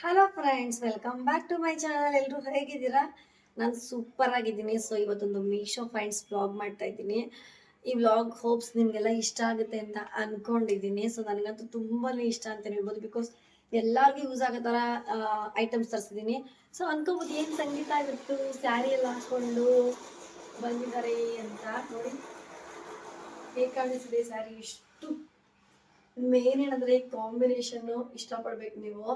Hello friends, welcome back to my channel. ಎಲ್ಲರೂ ಹೇಗಿದ್ದೀರಾ? ನಾನು ಸೂಪರ್ ಆಗಿದ್ದೀನಿ. ಸೊ ಇವತ್ತೊಂದು ಮೀಶೋ ಫೈಂಡ್ಸ್ ವ್ಲಾಗ್ ಮಾಡ್ತಾ ಇದ್ದೀನಿ. ಈ ವ್ಲಾಗ್ ಹೋಪ್ಸ್ ನಿಮಗೆಲ್ಲ ಇಷ್ಟ ಆಗುತ್ತೆ ಅಂತ ಅನ್ಕೊಂಡಿದ್ದೀನಿ. ಸೊ ನನಗಂತೂ ತುಂಬಾ ಇಷ್ಟ ಅಂತ ಹೇಳ್ಬೋದು. ಬಿಕಾಸ್ ಎಲ್ಲರಿಗೂ ಯೂಸ್ ಆಗೋ ಥರ ಐಟಮ್ಸ್ ತರಿಸಿದ್ದೀನಿ. ಸೊ ಅನ್ಕೋಬೋದು ಏನು ಸಂಗೀತ ಇವತ್ತು ಸ್ಯಾರಿ ಎಲ್ಲ ಹಾಕ್ಕೊಂಡು ಬಂದಿದ್ದಾರೆ ಅಂತ. ನೋಡಿ ಹೇಗೆ ಕಾಣಿಸಿದೆ ಸ್ಯಾರಿ. ಇಷ್ಟು ಮೇನ್ ಏನಂದರೆ ಕಾಂಬಿನೇಷನ್ನು ಇಷ್ಟಪಡ್ಬೇಕು ನೀವು.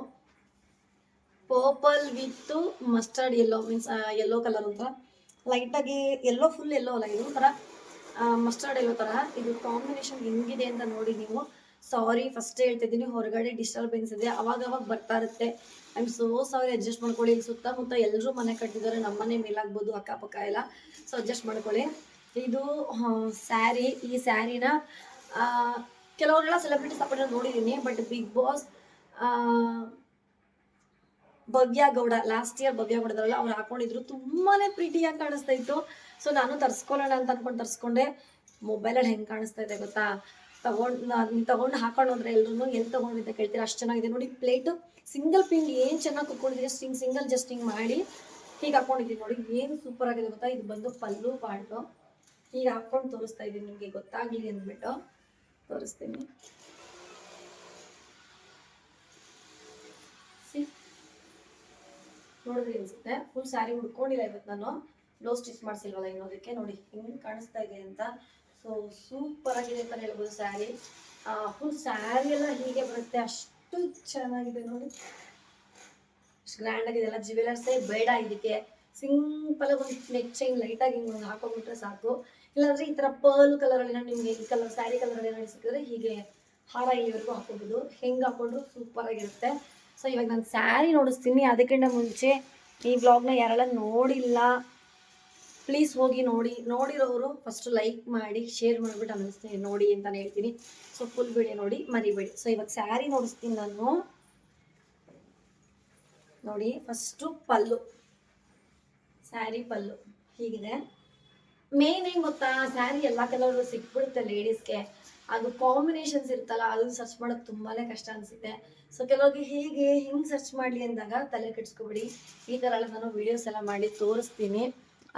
Purple with mustard yellow means yellow colour ಅಂತ ಲೈಟಾಗಿ ಯೆಲ್ಲೋ, ಫುಲ್ ಯೆಲ್ಲೋ ಅಲ್ಲ, ಇದು ಥರ ಮಸ್ಟರ್ಡ್ ಯೆಲ್ಲೋ ಥರ. ಇದು ಕಾಂಬಿನೇಷನ್ ಹೆಂಗಿದೆ ಅಂತ ನೋಡಿ ನೀವು. ಸಾರಿ ಫಸ್ಟ್ ಹೇಳ್ತಿದ್ದೀನಿ, ಹೊರಗಡೆ ಡಿಸ್ಟರ್ಬೆನ್ಸ್ ಇದೆ, ಅವಾಗ ಬರ್ತಾ ಇರುತ್ತೆ. I am so sorry, adjust ಮಾಡ್ಕೊಳ್ಳಿ. ಇಲ್ಲಿ ಸುತ್ತಮುತ್ತ ಎಲ್ಲರೂ ಮನೆ ಕಟ್ಟಿದ್ದಾರೆ, ನಮ್ಮ ಮನೆ ಮೇಲಾಗ್ಬೋದು, ಅಕ್ಕಪಕ್ಕ ಎಲ್ಲ. ಸೊ ಅಡ್ಜಸ್ಟ್ ಮಾಡ್ಕೊಳ್ಳಿ. ಇದು ಸ್ಯಾರಿ. ಈ ಸ್ಯಾರಿನ ಕೆಲವರೆಲ್ಲ ಸೆಲೆಬ್ರಿಟೀಸ್ ಹಾಕೊಂಡು ನೋಡಿದ್ದೀನಿ. But Bigg Boss Bhavya Gowda, last year Bhavya ಗೌಡದಲ್ಲ, ಅವ್ರು ಹಾಕೊಂಡಿದ್ರು, ತುಂಬಾನೇ ಪ್ರೀಟಿಯಾಗಿ ಕಾಣಿಸ್ತಾ ಇತ್ತು. ಸೊ ನಾನು ತರ್ಸ್ಕೊಳ್ಳೋಣ ಅಂತ ಅನ್ಕೊಂಡು ತರ್ಸ್ಕೊಂಡೆ. ಮೊಬೈಲಲ್ಲಿ ಹೆಂಗೆ ಕಾಣಿಸ್ತಾ ಇದೆ ಗೊತ್ತಾ? ತಗೊಂಡು ಹಾಕೊಂಡು ಹೋದ್ರೆ ಎಲ್ರು ಎಲ್ಲಿ ತಗೊಂಡು ಅಂತ ಕೇಳ್ತೀರಾ, ಅಷ್ಟು ಚೆನ್ನಾಗಿದೆ. ನೋಡಿ ಪ್ಲೇಟು ಸಿಂಗಲ್ ಪಿನ್ ಏನು ಚೆನ್ನಾಗಿ ಕುತ್ಕೊಂಡಿದ್ದೀರಿ. ಸಿಂಗಲ್ ಜಸ್ಟಿಂಗ್ ಮಾಡಿ ಹೀಗೆ ಹಾಕೊಂಡಿದ್ದೀನಿ ನೋಡಿ, ಏನು ಸೂಪರ್ ಆಗಿದೆ ಗೊತ್ತಾ? ಇದು ಬಂದು ಪಲ್ಲು ಪಾಟು. ಹೀಗೆ ಹಾಕೊಂಡು ತೋರಿಸ್ತಾ ಇದ್ದೀನಿ, ನಿಮಗೆ ಗೊತ್ತಾಗ್ಲಿ ಅಂದ್ಬಿಟ್ಟು ತೋರಿಸ್ತೀನಿ. ನೋಡಿದ್ರೆ ಅನ್ಸುತ್ತೆ. ಫುಲ್ ಸ್ಯಾರಿ ಉಡ್ಕೊಂಡಿಲ್ಲ ಇವತ್ತು ನಾನು, ಬ್ಲೌಸ್ ಸ್ಟಿಚ್ ಮಾಡಿಸಿಲ್ವಲ್ಲ ಇನ್ನೋದಕ್ಕೆ. ನೋಡಿ ಹೆಂಗೆ ಕಾಣಿಸ್ತಾ ಇದೆ ಅಂತ. ಸೊ ಸೂಪರ್ ಆಗಿದೆ ಅಂತ ಹೇಳ್ಬೋದು ಸ್ಯಾರಿ. ಫುಲ್ ಸ್ಯಾರಿ ಎಲ್ಲ ಹೀಗೆ ಬರುತ್ತೆ, ಅಷ್ಟು ಚೆನ್ನಾಗಿದೆ ನೋಡಿ. ಅಷ್ಟು ಗ್ರ್ಯಾಂಡ್ ಆಗಿದೆ. ಎಲ್ಲ ಜ್ಯುವೆಲರ್ಸೇ ಬೇಡ ಇದಕ್ಕೆ. ಸಿಂಪಲ್ ಆಗಿ ಒಂದು ನೆಕ್ ಚೈನ್ ಲೈಟಾಗಿ ಹಿಂಗೆ ಒಂದು ಹಾಕೊಂಡ್ಬಿಟ್ರೆ ಸಾಕು. ಇಲ್ಲಾಂದ್ರೆ ಈ ಥರ ಪರ್ಲ್ ಕಲರಲ್ಲಿ ನಿಮಗೆ ಈ ಕಲರ್ ಸ್ಯಾರಿ ಕಲರಲ್ಲಿ ಏನಾದ್ರು ಸಿಕ್ಕಿದ್ರೆ ಹೀಗೆ ಹಾರ ಇಲ್ಲಿವರೆಗೂ ಹಾಕೋಬಹುದು. ಹೆಂಗೆ ಹಾಕೊಂಡ್ರು ಸೂಪರ್ ಆಗಿರುತ್ತೆ. ಸೊ ಇವಾಗ ನಾನು ಸ್ಯಾರಿ ನೋಡಿಸ್ತೀನಿ. ಅದಕ್ಕಿಂತ ಮುಂಚೆ ಈ ವ್ಲಾಗ್ನ ಯಾರೆಲ್ಲ ನೋಡಿಲ್ಲ ಪ್ಲೀಸ್ ಹೋಗಿ ನೋಡಿ. ನೋಡಿರೋರು ಫಸ್ಟ್ ಲೈಕ್ ಮಾಡಿ, ಶೇರ್ ಮಾಡಿಬಿಟ್ಟು ಅನ್ನಿಸ್ತೀನಿ ನೋಡಿ ಅಂತಾನೆ ಹೇಳ್ತೀನಿ. ಸೊ ಫುಲ್ ವಿಡಿಯೋ ನೋಡಿ, ಮರಿಬೇಡಿ. ಸೊ ಇವಾಗ ಸ್ಯಾರಿ ನೋಡಿಸ್ತೀನಿ ನಾನು. ನೋಡಿ ಫಸ್ಟು ಪಲ್ಲು, ಸ್ಯಾರಿ ಪಲ್ಲು ಹೀಗಿದೆ. ಮೇನ್ ಏನು ಗೊತ್ತಾ, ಸ್ಯಾರಿ ಎಲ್ಲ ಕಲರ್ ಸಿಕ್ಬಿಡುತ್ತೆ ಲೇಡೀಸ್ಗೆ. ಅದು ಕಾಂಬಿನೇಷನ್ಸ್ ಇರುತ್ತಲ್ಲ, ಅದನ್ನ ಸರ್ಚ್ ಮಾಡೋದು ತುಂಬಾನೇ ಕಷ್ಟ ಅನ್ಸುತ್ತೆ. ಸೊ ಕೆಲವ್ರಿಗೆ ಹಿಂಗೆ ಸರ್ಚ್ ಮಾಡಲಿ ಅಂದಾಗ ತಲೆ ಕೆಡಿಸ್ಕೊಬಿಡಿ. ಈ ಥರ ಎಲ್ಲ ನಾನು ವಿಡಿಯೋಸ್ ಎಲ್ಲ ಮಾಡಿ ತೋರಿಸ್ತೀನಿ,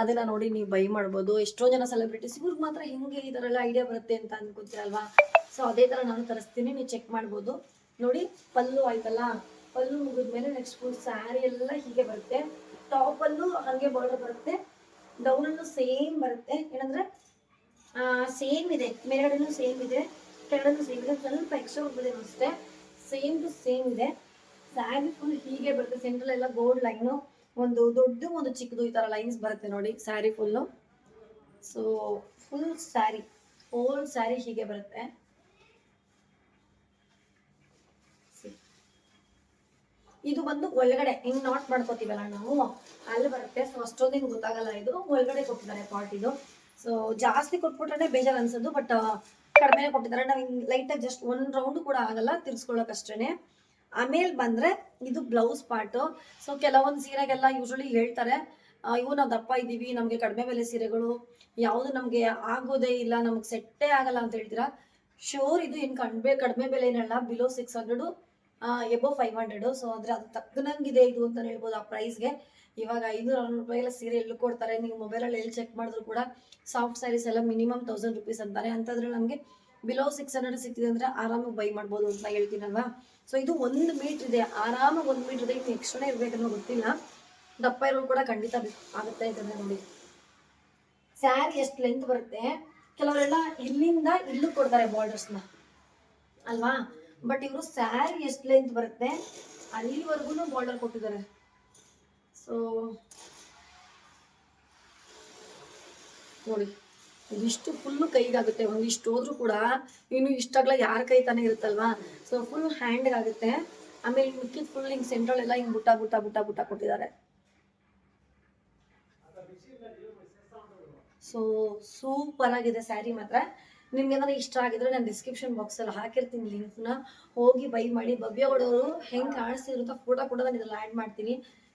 ಅದನ್ನ ನೋಡಿ ನೀವು ಬೈ ಮಾಡ್ಬೋದು. ಎಷ್ಟೋ ಜನ ಸೆಲೆಬ್ರಿಟೀಸ್ ಇವ್ರಿಗೆ ಮಾತ್ರ ಹಿಂಗೆ ಈ ಥರ ಎಲ್ಲ ಐಡಿಯಾ ಬರುತ್ತೆ ಅಂತ ಅನ್ಕೊತೀರಲ್ವಾ. ಸೊ ಅದೇ ಥರ ನಾನು ತರಿಸ್ತೀನಿ, ನೀವು ಚೆಕ್ ಮಾಡ್ಬೋದು. ನೋಡಿ ಪಲ್ಲು ಆಯ್ತಲ್ಲ, ಪಲ್ಲು ಮುಗಿದ್ಮೇಲೆ ನೆಕ್ಸ್ಟ್ ಫುಲ್ ಸ್ಯಾರಿ ಎಲ್ಲ ಹೀಗೆ ಬರುತ್ತೆ. ಟಾಪಲ್ಲೂ ಹಾಗೆ ಬಾರ್ಡರ್ ಬರುತ್ತೆ, ಡೌನಲ್ಲೂ ಸೇಮ್ ಬರುತ್ತೆ. ಏನಂದ್ರೆ ಸೇಮ್ ಇದೆ, ಮೇಲ್ಗಡೆನೂ ಸೇಮ್ ಇದೆ, ಕೆಳಗಡೆನೂ ಸೇಮ್ ಇದೆ. ಸ್ವಲ್ಪ ಎಕ್ಸ್ಟ್ರಾ ಹೋಗ್ಬೋದು ಅಷ್ಟೇ, ಸೇಮ್ ಟು ಸೇಮ್ ಇದೆ. ಸ್ಯಾರಿ ಫುಲ್ ಹೀಗೆ ಬರುತ್ತೆ. ಸೆಂಟ್ರಲ್ ಎಲ್ಲ ಗೋಲ್ಡ್ ಲೈನು, ಒಂದು ದೊಡ್ಡ ಒಂದು ಚಿಕ್ಕದು ಈ ಥರ ಲೈನ್ಸ್ ಬರುತ್ತೆ ನೋಡಿ sari full. So full sari, whole sari ಹೀಗೆ ಬರುತ್ತೆ. ಇದು ಬಂದು ಒಳಗಡೆ ಹಿಂಗ್ ನಾಟ್ ಮಾಡ್ಕೋತೀವಲ್ಲ ನಾವು, ಅಲ್ಲಿ ಬರುತ್ತೆ. ಸೊ ಅಷ್ಟೊಂದು ಹಿಂಗೆ ಗೊತ್ತಾಗಲ್ಲ. ಇದು ಒಳಗಡೆ ಕೊಟ್ಟಿದ್ದಾರೆ ಪಾರ್ಟ್. ಇದು ಸೊ ಜಾಸ್ತಿ ಕೊಟ್ಬಿಟ್ರೆ ಬೇಜಾರು ಅನ್ಸೋದು, ಬಟ್ ಕಡಿಮೆ ಕೊಟ್ಟಿದ್ದಾರೆ. ನಾವು ಹಿಂಗೆ ಲೈಟಾಗಿ ಜಸ್ಟ್ ಒಂದು ರೌಂಡ್ ಕೂಡ ಆಗಲ್ಲ, ತಿರ್ಸ್ಕೊಳ್ಳೋಕಷ್ಟೇ. ಆಮೇಲೆ ಬಂದರೆ ಇದು ಬ್ಲೌಸ್ ಪಾರ್ಟು. ಸೊ ಕೆಲವೊಂದು ಸೀರೆಗೆಲ್ಲ ಯೂಶ್ವಲಿ ಹೇಳ್ತಾರೆ, ಇವು ನಾವು ದಪ್ಪ ಇದ್ದೀವಿ, ನಮಗೆ ಕಡಿಮೆ ಬೆಲೆ ಸೀರೆಗಳು ಯಾವುದು ನಮಗೆ ಆಗೋದೇ ಇಲ್ಲ, ನಮಗೆ ಸೆಟ್ಟೇ ಆಗಲ್ಲ ಅಂತ ಹೇಳ್ತೀರಾ. ಶೋರ್ ಇದು ಏನು ಕಡಿಮೆ ಬೆಲೆ ಏನಲ್ಲ, ಬಿಲೋ 600, ಎಬೋ 500. ಸೊ ಅಂದರೆ ಅದು ತಕ್ಕನಂಗಿದೆ ಇದು ಅಂತ ಹೇಳ್ಬೋದು ಆ ಪ್ರೈಸ್ಗೆ. ಇವಾಗ 500-600 ರೂಪಾಯಿ ಎಲ್ಲ ಸೀರೆ ಎಲ್ಲಿ ಕೊಡ್ತಾರೆ? ನೀವು ಮೊಬೈಲಲ್ಲಿ ಎಲ್ಲಿ ಚೆಕ್ ಮಾಡಿದ್ರು ಕೂಡ ಸಾಫ್ಟ್ ಸ್ಯಾರೀಸ್ ಎಲ್ಲ ಮಿನಿಮಮ್ 1000 ರೂಪೀಸ್ ಅಂತಾರೆ. ಅಂತಂದ್ರೆ ನಮಗೆ ಬಿಲೋ 600 ಸಿಕ್ತಿದೆ ಅಂದರೆ ಆರಾಮಾಗಿ ಬೈ ಮಾಡ್ಬೋದು ಅಂತ ಹೇಳ್ತೀನಲ್ವಾ. ಸೊ ಇದು 1 ಮೀಟ್ರ್ ಇದೆ, ಆರಾಮಾಗಿ 1 ಮೀಟ್ರ್ ಇದೆ. ಇನ್ನು ಎಕ್ಸ್ಟ್ರಾನೇ ಇರಬೇಕನ್ನೋ ಗೊತ್ತಿಲ್ಲ, ದಪ್ಪ ಇರೋರು ಕೂಡ ಖಂಡಿತ ಆಗುತ್ತೆ ಅಂತಂದ್ರೆ ನೋಡಿ. ಸ್ಯಾರಿ ಎಷ್ಟು ಲೆಂತ್ ಬರುತ್ತೆ, ಕೆಲವರೆಲ್ಲ ಇಲ್ಲಿಂದ ಇಲ್ಲೂ ಕೊಡ್ತಾರೆ ಬಾರ್ಡರ್ಸ್ನ ಅಲ್ವಾ. ಬಟ್ ಇವರು ಸ್ಯಾರಿ ಎಷ್ಟು ಲೆಂತ್ ಬರುತ್ತೆ ಅಲ್ಲಿವರೆಗೂ ಬಾರ್ಡರ್ ಕೊಟ್ಟಿದ್ದಾರೆ. ಸೊ ನೋಡಿ ಇದಿಷ್ಟು ಫುಲ್ಲು ಕೈಗಾಗುತ್ತೆ. ಒಂದಿಷ್ಟು ಹೋದ್ರೂ ಕೂಡ ಇನ್ನು ಇಷ್ಟಾಗ್ಲ ಯಾರ ಕೈ ತಾನೇ ಇರುತ್ತಲ್ವಾ. ಸೊ ಫುಲ್ ಹ್ಯಾಂಡ್ಗಾಗುತ್ತೆ. ಆಮೇಲೆ ಮಿಕ್ಕಿದ ಫುಲ್ ಹಿಂಗೆ ಸೆಂಟ್ರಲ್ ಎಲ್ಲ ಹಿಂಗೆ ಬುಟ್ಟ ಕೊಟ್ಟಿದ್ದಾರೆ. ಸೊ ಸೂಪರ್ ಆಗಿದೆ ಸ್ಯಾರಿ ಮಾತ್ರ. ನಿಮ್ಗೆ ಏನಾದ್ರು ಇಷ್ಟ ಆಗಿದ್ರೆ ನಾನು ಡಿಸ್ಕ್ರಿಪ್ಷನ್ ಬಾಕ್ಸಲ್ಲಿ ಹಾಕಿರ್ತೀನಿ ಲಿಂಕ್ನ, ಹೋಗಿ ಬೈ ಮಾಡಿ. ಭವ್ಯಗೌಡವರು ಹೆಂಗೆ ಕಾಣಿಸ್ತಿರುತ್ತೋ ಫೋಟೋ ಕೂಡ ನಾನು ಇದರಲ್ಲಿ ಆ್ಯಡ್ ಮಾಡ್ತೀನಿ.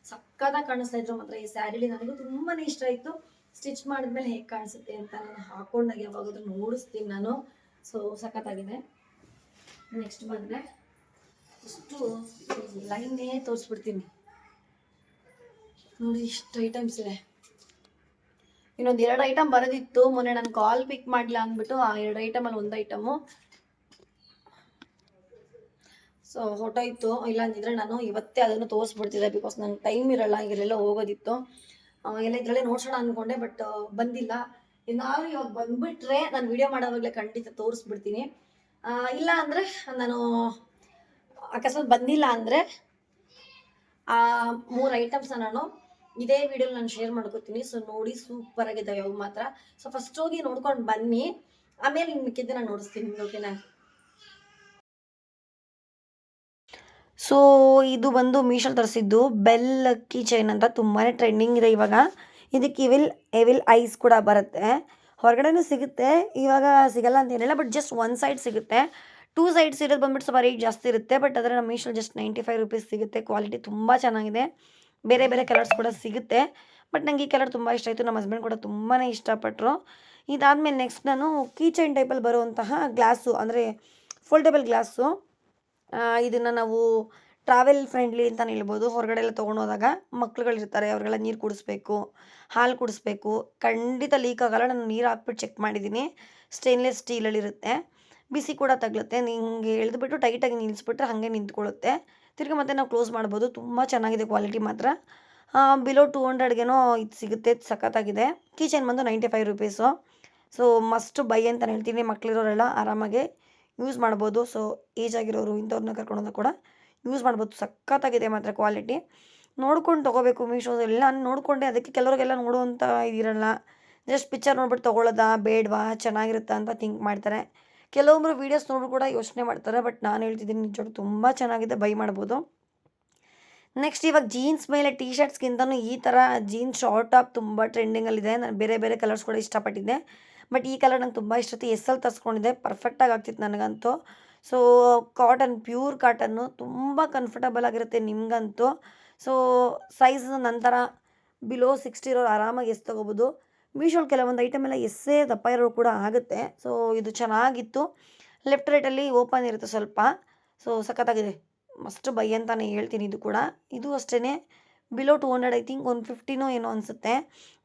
ಸಕ್ಕತ್ತಾಗಿ ಕಾಣಿಸ್ತಾ ಇದ್ರು ಮಾತ್ರ ಈ ಸ್ಯಾರಿಲಿ. ನನಗೂ ತುಂಬಾ ಇಷ್ಟ ಆಯಿತು. ಸ್ಟಿಚ್ ಮಾಡಿದ್ಮೇಲೆ ಹೇಗೆ ಕಾಣಿಸುತ್ತೆ ಅಂತ ನಾನು ಹಾಕೊಂಡಾಗ ಯಾವಾಗಾದ್ರೂ ನೋಡಿಸ್ತೀನಿ ನಾನು. ಸೊ ಸಖತ್ತಾಗಿದೆ. ನೆಕ್ಸ್ಟ್ ಬಂದರೆ ಇಷ್ಟು ಲೈನೇ ತೋರಿಸ್ಬಿಡ್ತೀನಿ ನೋಡಿ. ಇಷ್ಟು ಐಟಮ್ಸ್ ಇದೆ. ಇನ್ನೊಂದು 2 ಐಟಮ್ ಬರೋದಿತ್ತು ಮೊನ್ನೆ ನಾನು ಕಾಲ್ ಪಿಕ್ ಮಾಡಲಿಲ್ಲ ಅಂದ್ಬಿಟ್ಟು ಆ 2 ಐಟಮಲ್ಲಿ ಒಂದು ಐಟಮು ಸೊ ಹೊಟ್ಟೋಯ್ತು. ಇಲ್ಲ ಅಂದಿದ್ರೆ ನಾನು ಇವತ್ತೇ ಅದನ್ನು ತೋರಿಸ್ಬಿಡ್ತಿದ್ದೆ, ಬಿಕಾಸ್ ನಂಗೆ ಟೈಮ್ ಇರಲ್ಲ, ಇಲ್ಲೆಲ್ಲ ಹೋಗೋದಿತ್ತು. ಎಲ್ಲ ಇದರಲ್ಲೇ ನೋಡ್ಸೋಣ ಅಂದ್ಕೊಂಡೆ, ಬಟ್ ಬಂದಿಲ್ಲ. ಏನಾದ್ರು ಇವಾಗ ಬಂದ್ಬಿಟ್ರೆ ನಾನು ವಿಡಿಯೋ ಮಾಡೋವಾಗಲೇ ಖಂಡಿತ ತೋರಿಸ್ಬಿಡ್ತೀನಿ. ಇಲ್ಲ ಅಂದರೆ ನಾನು ಅಕಸ್ಮಾತ್ ಬಂದಿಲ್ಲ ಅಂದರೆ ಆ 3 ಐಟಮ್ಸ್ನ ನಾನು ಇದೇ ವಿಡಿಯೋಲಿ ನಾನು ಶೇರ್ ಮಾಡ್ಕೋತೀನಿ. ಸೊ ನೋಡಿ, ಸೂಪರ್ ಆಗಿದ್ದಾವೆ ಅವು ಮಾತ್ರ. ಸೊ ಫಸ್ಟ್ ಹೋಗಿ ನೋಡ್ಕೊಂಡು ಬನ್ನಿ, ಆಮೇಲೆ ಇನ್ನು ಮಿಕ್ಕಿದ್ದೆ ನಾನು ನೋಡಿಸ್ತೀನಿ ನಿಮ್ಗೆ, ಓಕೆನಾ? ಸೊ ಇದು ಬಂದು ಮೀಶೋಲ್ಲಿ ತರಿಸಿದ್ದು ಬೆಲ್ ಕೀ ಚೈನ್ ಅಂತ, ತುಂಬಾ ಟ್ರೆಂಡಿಂಗ್ ಇದೆ ಇವಾಗ. ಇದಕ್ಕೆ ಎವಿಲ್ ಐಸ್ ಕೂಡ ಬರುತ್ತೆ. ಹೊರಗಡೆನೂ ಸಿಗುತ್ತೆ, ಇವಾಗ ಸಿಗಲ್ಲ ಅಂತ ಏನಿಲ್ಲ, ಬಟ್ ಜಸ್ಟ್ 1 ಸೈಡ್ ಸಿಗುತ್ತೆ. 2 ಸೈಡ್ಸ್ ಇರೋದು ಬಂದ್ಬಿಟ್ಟು ಸ್ವಲ್ಪ ರೇಟ್ ಜಾಸ್ತಿ ಇರುತ್ತೆ. ಬಟ್ ಅದರ ನಮ್ಮ ಮೀಶೋಲ್ಲಿ ಜಸ್ಟ್ 95 ರುಪೀಸ್ ಸಿಗುತ್ತೆ. ಕ್ವಾಲಿಟಿ ತುಂಬ ಚೆನ್ನಾಗಿದೆ. ಬೇರೆ ಬೇರೆ ಕಲರ್ಸ್ ಕೂಡ ಸಿಗುತ್ತೆ. ಬಟ್ ನನಗೆ ಈ ಕಲರ್ ತುಂಬ ಇಷ್ಟ ಆಯಿತು. ನಮ್ಮ ಹಸ್ಬೆಂಡ್ ಕೂಡ ತುಂಬಾ ಇಷ್ಟಪಟ್ಟರು. ಇದಾದಮೇಲೆ ನೆಕ್ಸ್ಟ್ ನಾನು ಕೀ ಚೈನ್ ಟೈಪಲ್ಲಿ ಬರುವಂತಹ ಗ್ಲಾಸು, ಅಂದರೆ ಫೋಲ್ಡೇಬಲ್ ಗ್ಲಾಸು. ಇದನ್ನು ನಾವು ಟ್ರಾವೆಲ್ ಫ್ರೆಂಡ್ಲಿ ಅಂತಲೇ ಹೇಳ್ಬೋದು. ಹೊರಗಡೆ ಎಲ್ಲ ತೊಗೊಂಡೋದಾಗ ಮಕ್ಳುಗಳಿರ್ತಾರೆ, ಅವ್ರಿಗೆಲ್ಲ ನೀರು ಕುಡಿಸ್ಬೇಕು, ಹಾಲು ಕುಡಿಸ್ಬೇಕು, ಖಂಡಿತ ಲೀಕ್ ಆಗೋಲ್ಲ. ನಾನು ನೀರು ಹಾಕ್ಬಿಟ್ಟು ಚೆಕ್ ಮಾಡಿದ್ದೀನಿ. ಸ್ಟೇನ್ಲೆಸ್ ಸ್ಟೀಲಲ್ಲಿರುತ್ತೆ, ಬಿಸಿ ಕೂಡ ತಗಲುತ್ತೆ. ನಿಮಗೆ ಎಳೆದುಬಿಟ್ಟು ಟೈಟಾಗಿ ನಿಲ್ಲಿಸ್ಬಿಟ್ರೆ ಹಾಗೆ ನಿಂತ್ಕೊಳ್ಳುತ್ತೆ. ತಿರ್ಗಿ ಮತ್ತೆ ನಾವು ಕ್ಲೋಸ್ ಮಾಡ್ಬೋದು. ತುಂಬ ಚೆನ್ನಾಗಿದೆ ಕ್ವಾಲಿಟಿ ಮಾತ್ರ. ಬಿಲೋ 200ಗೇನೋ ಇದು ಸಿಗುತ್ತೆ, ಸಖತ್ತಾಗಿದೆ. ಕೀ ಚೈನ್ ಬಂದು 95 ರುಪೀಸು. ಸೊ ಮಸ್ಟ್ ಬೈ ಅಂತ ಹೇಳ್ತೀನಿ. ಮಕ್ಕಳಿರೋರೆಲ್ಲ ಆರಾಮಾಗಿ ಯೂಸ್ ಮಾಡ್ಬೋದು. ಸೊ ಏಜ್ ಆಗಿರೋರು ಇಂಥವ್ರನ್ನ ಕರ್ಕೊಂಡೋದ ಕೂಡ ಯೂಸ್ ಮಾಡ್ಬೋದು. ಸಖತ್ತಾಗಿದೆ ಮಾತ್ರ ಕ್ವಾಲಿಟಿ. ನೋಡ್ಕೊಂಡು ತೊಗೋಬೇಕು. ಮೀಶೋದೆಲ್ಲ ನಾನು ನೋಡಿಕೊಂಡೆ, ಅದಕ್ಕೆ ಕೆಲವ್ರಿಗೆಲ್ಲ ನೋಡುವಂಥ ಇದಿರಲ್ಲ, ಜಸ್ಟ್ ಪಿಕ್ಚರ್ ನೋಡ್ಬಿಟ್ಟು ತೊಗೊಳ್ಳೋದಾ ಬೇಡವಾ, ಚೆನ್ನಾಗಿರುತ್ತಾ ಅಂತ ಥಿಂಕ್ ಮಾಡ್ತಾರೆ. ಕೆಲವೊಬ್ಬರು ವೀಡಿಯೋಸ್ ನೋಡ್ಬಿಟ್ಟು ಕೂಡ ಯೋಚನೆ ಮಾಡ್ತಾರೆ. ಬಟ್ ನಾನು ಹೇಳ್ತಿದ್ದೀನಿ, ನಿಜವಾಗ್ಲೂ ತುಂಬ ಚೆನ್ನಾಗಿದೆ, ಬೈ ಮಾಡ್ಬೋದು. ನೆಕ್ಸ್ಟ್ ಇವಾಗ ಜೀನ್ಸ್ ಮೇಲೆ ಟೀ ಶರ್ಟ್ಸ್ಗಿಂತನೂ ಈ ಥರ ಜೀನ್ಸ್ ಶಾರ್ಟ್ ಟಾಪ್ ತುಂಬ ಟ್ರೆಂಡಿಂಗಲ್ಲಿದೆ. ನಾನು ಬೇರೆ ಬೇರೆ ಕಲರ್ಸ್ ಕೂಡ ಇಷ್ಟಪಟ್ಟಿದ್ದೆ, ಬಟ್ ಈ ಕಲರ್ ನಂಗೆ ತುಂಬ ಇಷ್ಟ ಆಯ್ತು. ಎಸ್ಸಲ್ಲಿ ತರಿಸ್ಕೊಂಡಿದ್ದೆ, ಪರ್ಫೆಕ್ಟಾಗಿ ಆಗ್ತಿತ್ತು ನನಗಂತೂ. ಸೊ ಕಾಟನ್, ಪ್ಯೂರ್ ಕಾಟನ್ನು, ತುಂಬ ಕಂಫರ್ಟಬಲ್ ಆಗಿರುತ್ತೆ ನಿಮಗಂತೂ. ಸೊ ಸೈಜ್ ನಂತರ ಬಿಲೋ 60 ಇರೋರು ಆರಾಮಾಗಿ ಎಸ್ ತೊಗೋಬೋದು. ಮೀಶೋಲ್ಲಿ ಕೆಲವೊಂದು ಐಟಮ್ ಎಲ್ಲ ಎಸ್ಸೇ ದಪ್ಪ ಇರೋರು ಕೂಡ ಆಗುತ್ತೆ. ಸೊ ಇದು ಚೆನ್ನಾಗಿತ್ತು. ಲೆಫ್ಟ್ ರೈಟಲ್ಲಿ ಓಪನ್ ಇರುತ್ತೆ ಸ್ವಲ್ಪ. ಸೊ ಸಖತ್ತಾಗಿದೆ, ಮಸ್ಟ್ ಬೈ ಅಂತಲೇ ಹೇಳ್ತೀನಿ. ಇದು ಕೂಡ ಇದು ಅಷ್ಟೇ ಬಿಲೋ 200, ಐ ಥಿಂಕ್ 150ನೋ ಏನೋ ಅನಿಸುತ್ತೆ.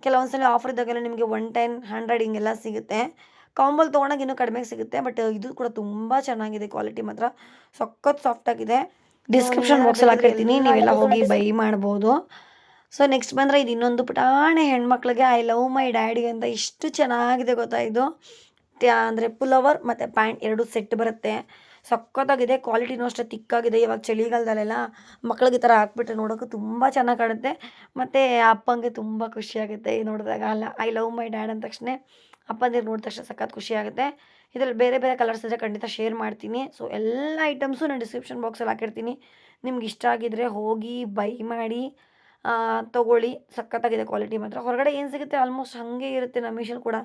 ಕೆಲವೊಂದು ಸಲ ಆಫರ್ ಇದ್ದಾಗೆಲ್ಲ ನಿಮಗೆ 110, 100 ಹಿಂಗೆಲ್ಲ ಸಿಗುತ್ತೆ. ಕಾಂಬೋಲ್ ತೊಗೊಂಡಾಗ ಇನ್ನೂ ಕಡಿಮೆಗೆ ಸಿಗುತ್ತೆ. ಬಟ್ ಇದು ಕೂಡ ತುಂಬ ಚೆನ್ನಾಗಿದೆ, ಕ್ವಾಲಿಟಿ ಮಾತ್ರ ಸಖತ್ ಸಾಫ್ಟಾಗಿದೆ. ಡಿಸ್ಕ್ರಿಪ್ಷನ್ ಬಾಕ್ಸಲ್ಲಿ ಹಾಕಿರ್ತೀನಿ, ನೀವೆಲ್ಲ ಹೋಗಿ ಬೈ ಮಾಡ್ಬೋದು. ಸೊ ನೆಕ್ಸ್ಟ್ ಬಂದರೆ ಇದು ಇನ್ನೊಂದು ಪುಟಾಣೆ ಹೆಣ್ಮಕ್ಳಿಗೆ ಐ ಲವ್ ಮೈ ಡ್ಯಾಡಿ ಅಂತ. ಇಷ್ಟು ಚೆನ್ನಾಗಿದೆ ಗೊತ್ತಾ ಇದು. ಅಂದರೆ ಪುಲವರ್ ಮತ್ತು ಪ್ಯಾಂಟ್ 2 ಸೆಟ್ ಬರುತ್ತೆ. ಸಖತ್ತಾಗಿದೆ, ಕ್ವಾಲಿಟಿನೂ ಅಷ್ಟೇ ತಿಕ್ಕಾಗಿದೆ. ಇವಾಗ ಚಳಿಗಾಲದಲ್ಲೆಲ್ಲ ಮಕ್ಳಿಗೆ ಈ ಥರ ಹಾಕ್ಬಿಟ್ರೆ ನೋಡೋಕ್ಕೂ ತುಂಬ ಚೆನ್ನಾಗಿ ಕಾಣುತ್ತೆ. ಮತ್ತು ಅಪ್ಪಂಗೆ ತುಂಬ ಖುಷಿಯಾಗುತ್ತೆ ನೋಡಿದಾಗ. ಅಲ್ಲ, ಐ ಲವ್ ಮೈ ಡ್ಯಾಡ್ ಅಂದ ತಕ್ಷಣ ಅಪ್ಪಂದಿರು ನೋಡಿದ ತಕ್ಷಣ ಸಖತ್ ಖುಷಿಯಾಗುತ್ತೆ. ಇದರಲ್ಲಿ ಬೇರೆ ಬೇರೆ ಕಲರ್ಸ್ ಇದ್ದರೆ ಖಂಡಿತ ಶೇರ್ ಮಾಡ್ತೀನಿ. ಸೊ ಎಲ್ಲ ಐಟಮ್ಸು ನಾನು ಡಿಸ್ಕ್ರಿಪ್ಷನ್ ಬಾಕ್ಸಲ್ಲಿ ಹಾಕಿರ್ತೀನಿ. ನಿಮ್ಗೆ ಇಷ್ಟ ಆಗಿದ್ದರೆ ಹೋಗಿ ಬೈ ಮಾಡಿ ತೊಗೊಳ್ಳಿ. ಸಖತ್ತಾಗಿದೆ ಕ್ವಾಲಿಟಿ ಮಾತ್ರ. ಹೊರಗಡೆ ಏನು ಸಿಗುತ್ತೆ ಆಲ್ಮೋಸ್ಟ್ ಹಾಗೆ ಇರುತ್ತೆ ನಮ್ಮ ಮೀಶೋಲ್ಲಿ ಕೂಡ.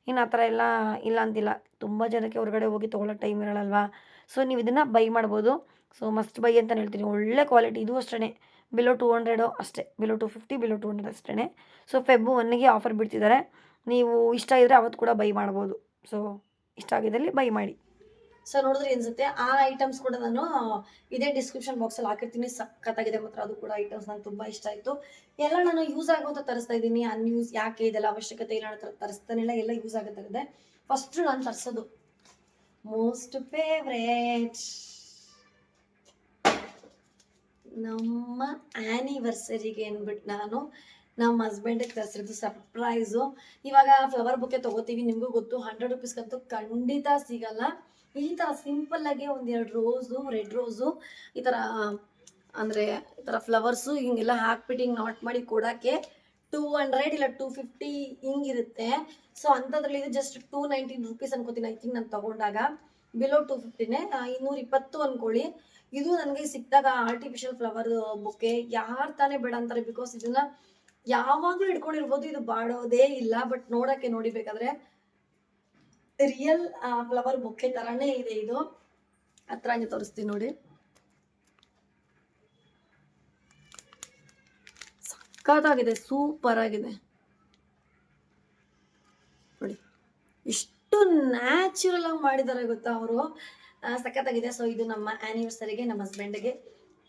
ಇನ್ನು ಆ ಥರ ಎಲ್ಲ ಇಲ್ಲ ಅಂತಿಲ್ಲ. ತುಂಬ ಜನಕ್ಕೆ ಹೊರಗಡೆ ಹೋಗಿ ತೊಗೊಳ್ಳೋ ಟೈಮ್ ಇರಲ್ಲಲ್ವಾ. ಸೊ ನೀವು ಇದನ್ನು ಬೈ ಮಾಡ್ಬೋದು. ಸೊ ಮಸ್ಟ್ ಬೈ ಅಂತಲೇ ಹೇಳ್ತೀನಿ. ಒಳ್ಳೆ ಕ್ವಾಲಿಟಿ. ಇದು ಅಷ್ಟೇ ಬಿಲೋ 200 ಅಷ್ಟೇ, ಬಿಲೋ 250, ಬಿಲೋ 200 ಅಷ್ಟೇ. ಸೊ ಫೆಬ್ 1ಗೆ ಆಫರ್ ಬಿಡ್ತಿದ್ದಾರೆ. ನೀವು ಇಷ್ಟ ಇದ್ದರೆ ಅವತ್ತು ಕೂಡ ಬೈ ಮಾಡ್ಬೋದು. ಸೊ ಇಷ್ಟ ಆಗಿದ್ದಲ್ಲಿ ಬೈ ಮಾಡಿ. ಸೊ ನೋಡಿದ್ರೆ ಅನಿಸುತ್ತೆ ಆ ಐಟಮ್ಸ್ ಕೂಡ ನಾನು ಇದೇ ಡಿಸ್ಕ್ರಿಪ್ಷನ್ ಬಾಕ್ಸಲ್ಲಿ ಹಾಕಿರ್ತೀನಿ. ಸಖತ್ತಾಗಿದೆ ಮಾತ್ರ ಅದು ಕೂಡ. ಐಟಮ್ಸ್ ನಂಗೆ ತುಂಬ ಇಷ್ಟ ಆಯಿತು. ಎಲ್ಲ ನಾನು ಯೂಸ್ ಆಗೋಂಥ ತರಿಸ್ತಾ ಇದ್ದೀನಿ. ಅನ್ಯೂಸ್ ಯಾಕೆ ಇದೆಲ್ಲ ಅವಶ್ಯಕತೆ ಇಲ್ಲ, ನಾನು ತರಿಸ್ತಾನಿಲ್ಲ, ಎಲ್ಲ ಯೂಸ್ ಆಗುತ್ತೆ. ಫಸ್ಟ್ ನಾನು ತರಿಸೋದು ಮೋಸ್ಟ್ ಫೇವ್ರೇಟ್ ನಮ್ಮ ಆ್ಯನಿವರ್ಸರಿಗೆ ಅಂದ್ಬಿಟ್ಟು ನಾನು ನಮ್ಮ ಹಸ್ಬೆಂಡಿಗೆ ತರಿಸಿರೋದು ಸರ್ಪ್ರೈಸು. ಇವಾಗ ಫ್ಲವರ್ ಬೊಕ್ಕೆ ತೊಗೋತೀವಿ, ನಿಮಗೂ ಗೊತ್ತು. 100 ರುಪೀಸ್ಗಂತೂ ಖಂಡಿತ ಸಿಗಲ್ಲ. ಈ ಥರ ಸಿಂಪಲ್ಲಾಗಿ 1-2 ರೋಸು, ರೆಡ್ ರೋಸು, ಈ ಥರ ಅಂದರೆ ಈ ಥರ ಫ್ಲವರ್ಸು ಹಿಂಗೆಲ್ಲ ಹಾಕ್ಬಿಟ್ಟು ಹಿಂಗೆ ನಾಟ್ ಮಾಡಿ ಕೊಡೋಕ್ಕೆ 200 ಇಲ್ಲ 250 ಹಿಂಗಿರುತ್ತೆ. ಸೊ ಅಂಥದ್ರಲ್ಲಿ ಇದು ಜಸ್ಟ್ 219 ರುಪೀಸ್ ಅನ್ಕೋತೀನಿ, ಐ ಥಿಂಕ್ ನಾನು ತೊಗೊಂಡಾಗ. ಬಿಲೋ 250ನೇ, 220 ಅಂದ್ಕೊಳ್ಳಿ. ಇದು ನನಗೆ ಸಿಕ್ಕಿದಾಗ ಆರ್ಟಿಫಿಷಿಯಲ್ ಫ್ಲವರ್ ಬೊಕ್ಕೆ ಯಾರು ತಾನೇ ಬೇಡ ಅಂತಾರೆ. ಬಿಕಾಸ್ ಇದನ್ನು ಯಾವಾಗಲೂ ಹಿಡ್ಕೊಂಡಿರ್ಬೋದು, ಇದು ಬಾಡೋದೇ ಇಲ್ಲ. ಬಟ್ ನೋಡೋಕ್ಕೆ ನೋಡಿಬೇಕಾದ್ರೆ ರಿಯಲ್ ಫ್ಲವರ್ ಬೊಕ್ಕೆ ಥರನೇ ಇದೆ. ಇದು ಹತ್ರ ಹಂಗೆ ತೋರಿಸ್ತೀನಿ ನೋಡಿ. ಸಖತ್ತಾಗಿದೆ, ಸೂಪರ್ ಆಗಿದೆ ನೋಡಿ. ಇಷ್ಟು ನ್ಯಾಚುರಲ್ ಆಗಿ ಮಾಡಿದ್ದಾರೆ ಗೊತ್ತಾ ಅವರು. ಸಖತ್ತಾಗಿದೆ. ಸೊ ಇದು ನಮ್ಮ ಆ್ಯನಿವರ್ಸರಿಗೆ ನಮ್ಮ ಹಸ್ಬೆಂಡ್ಗೆ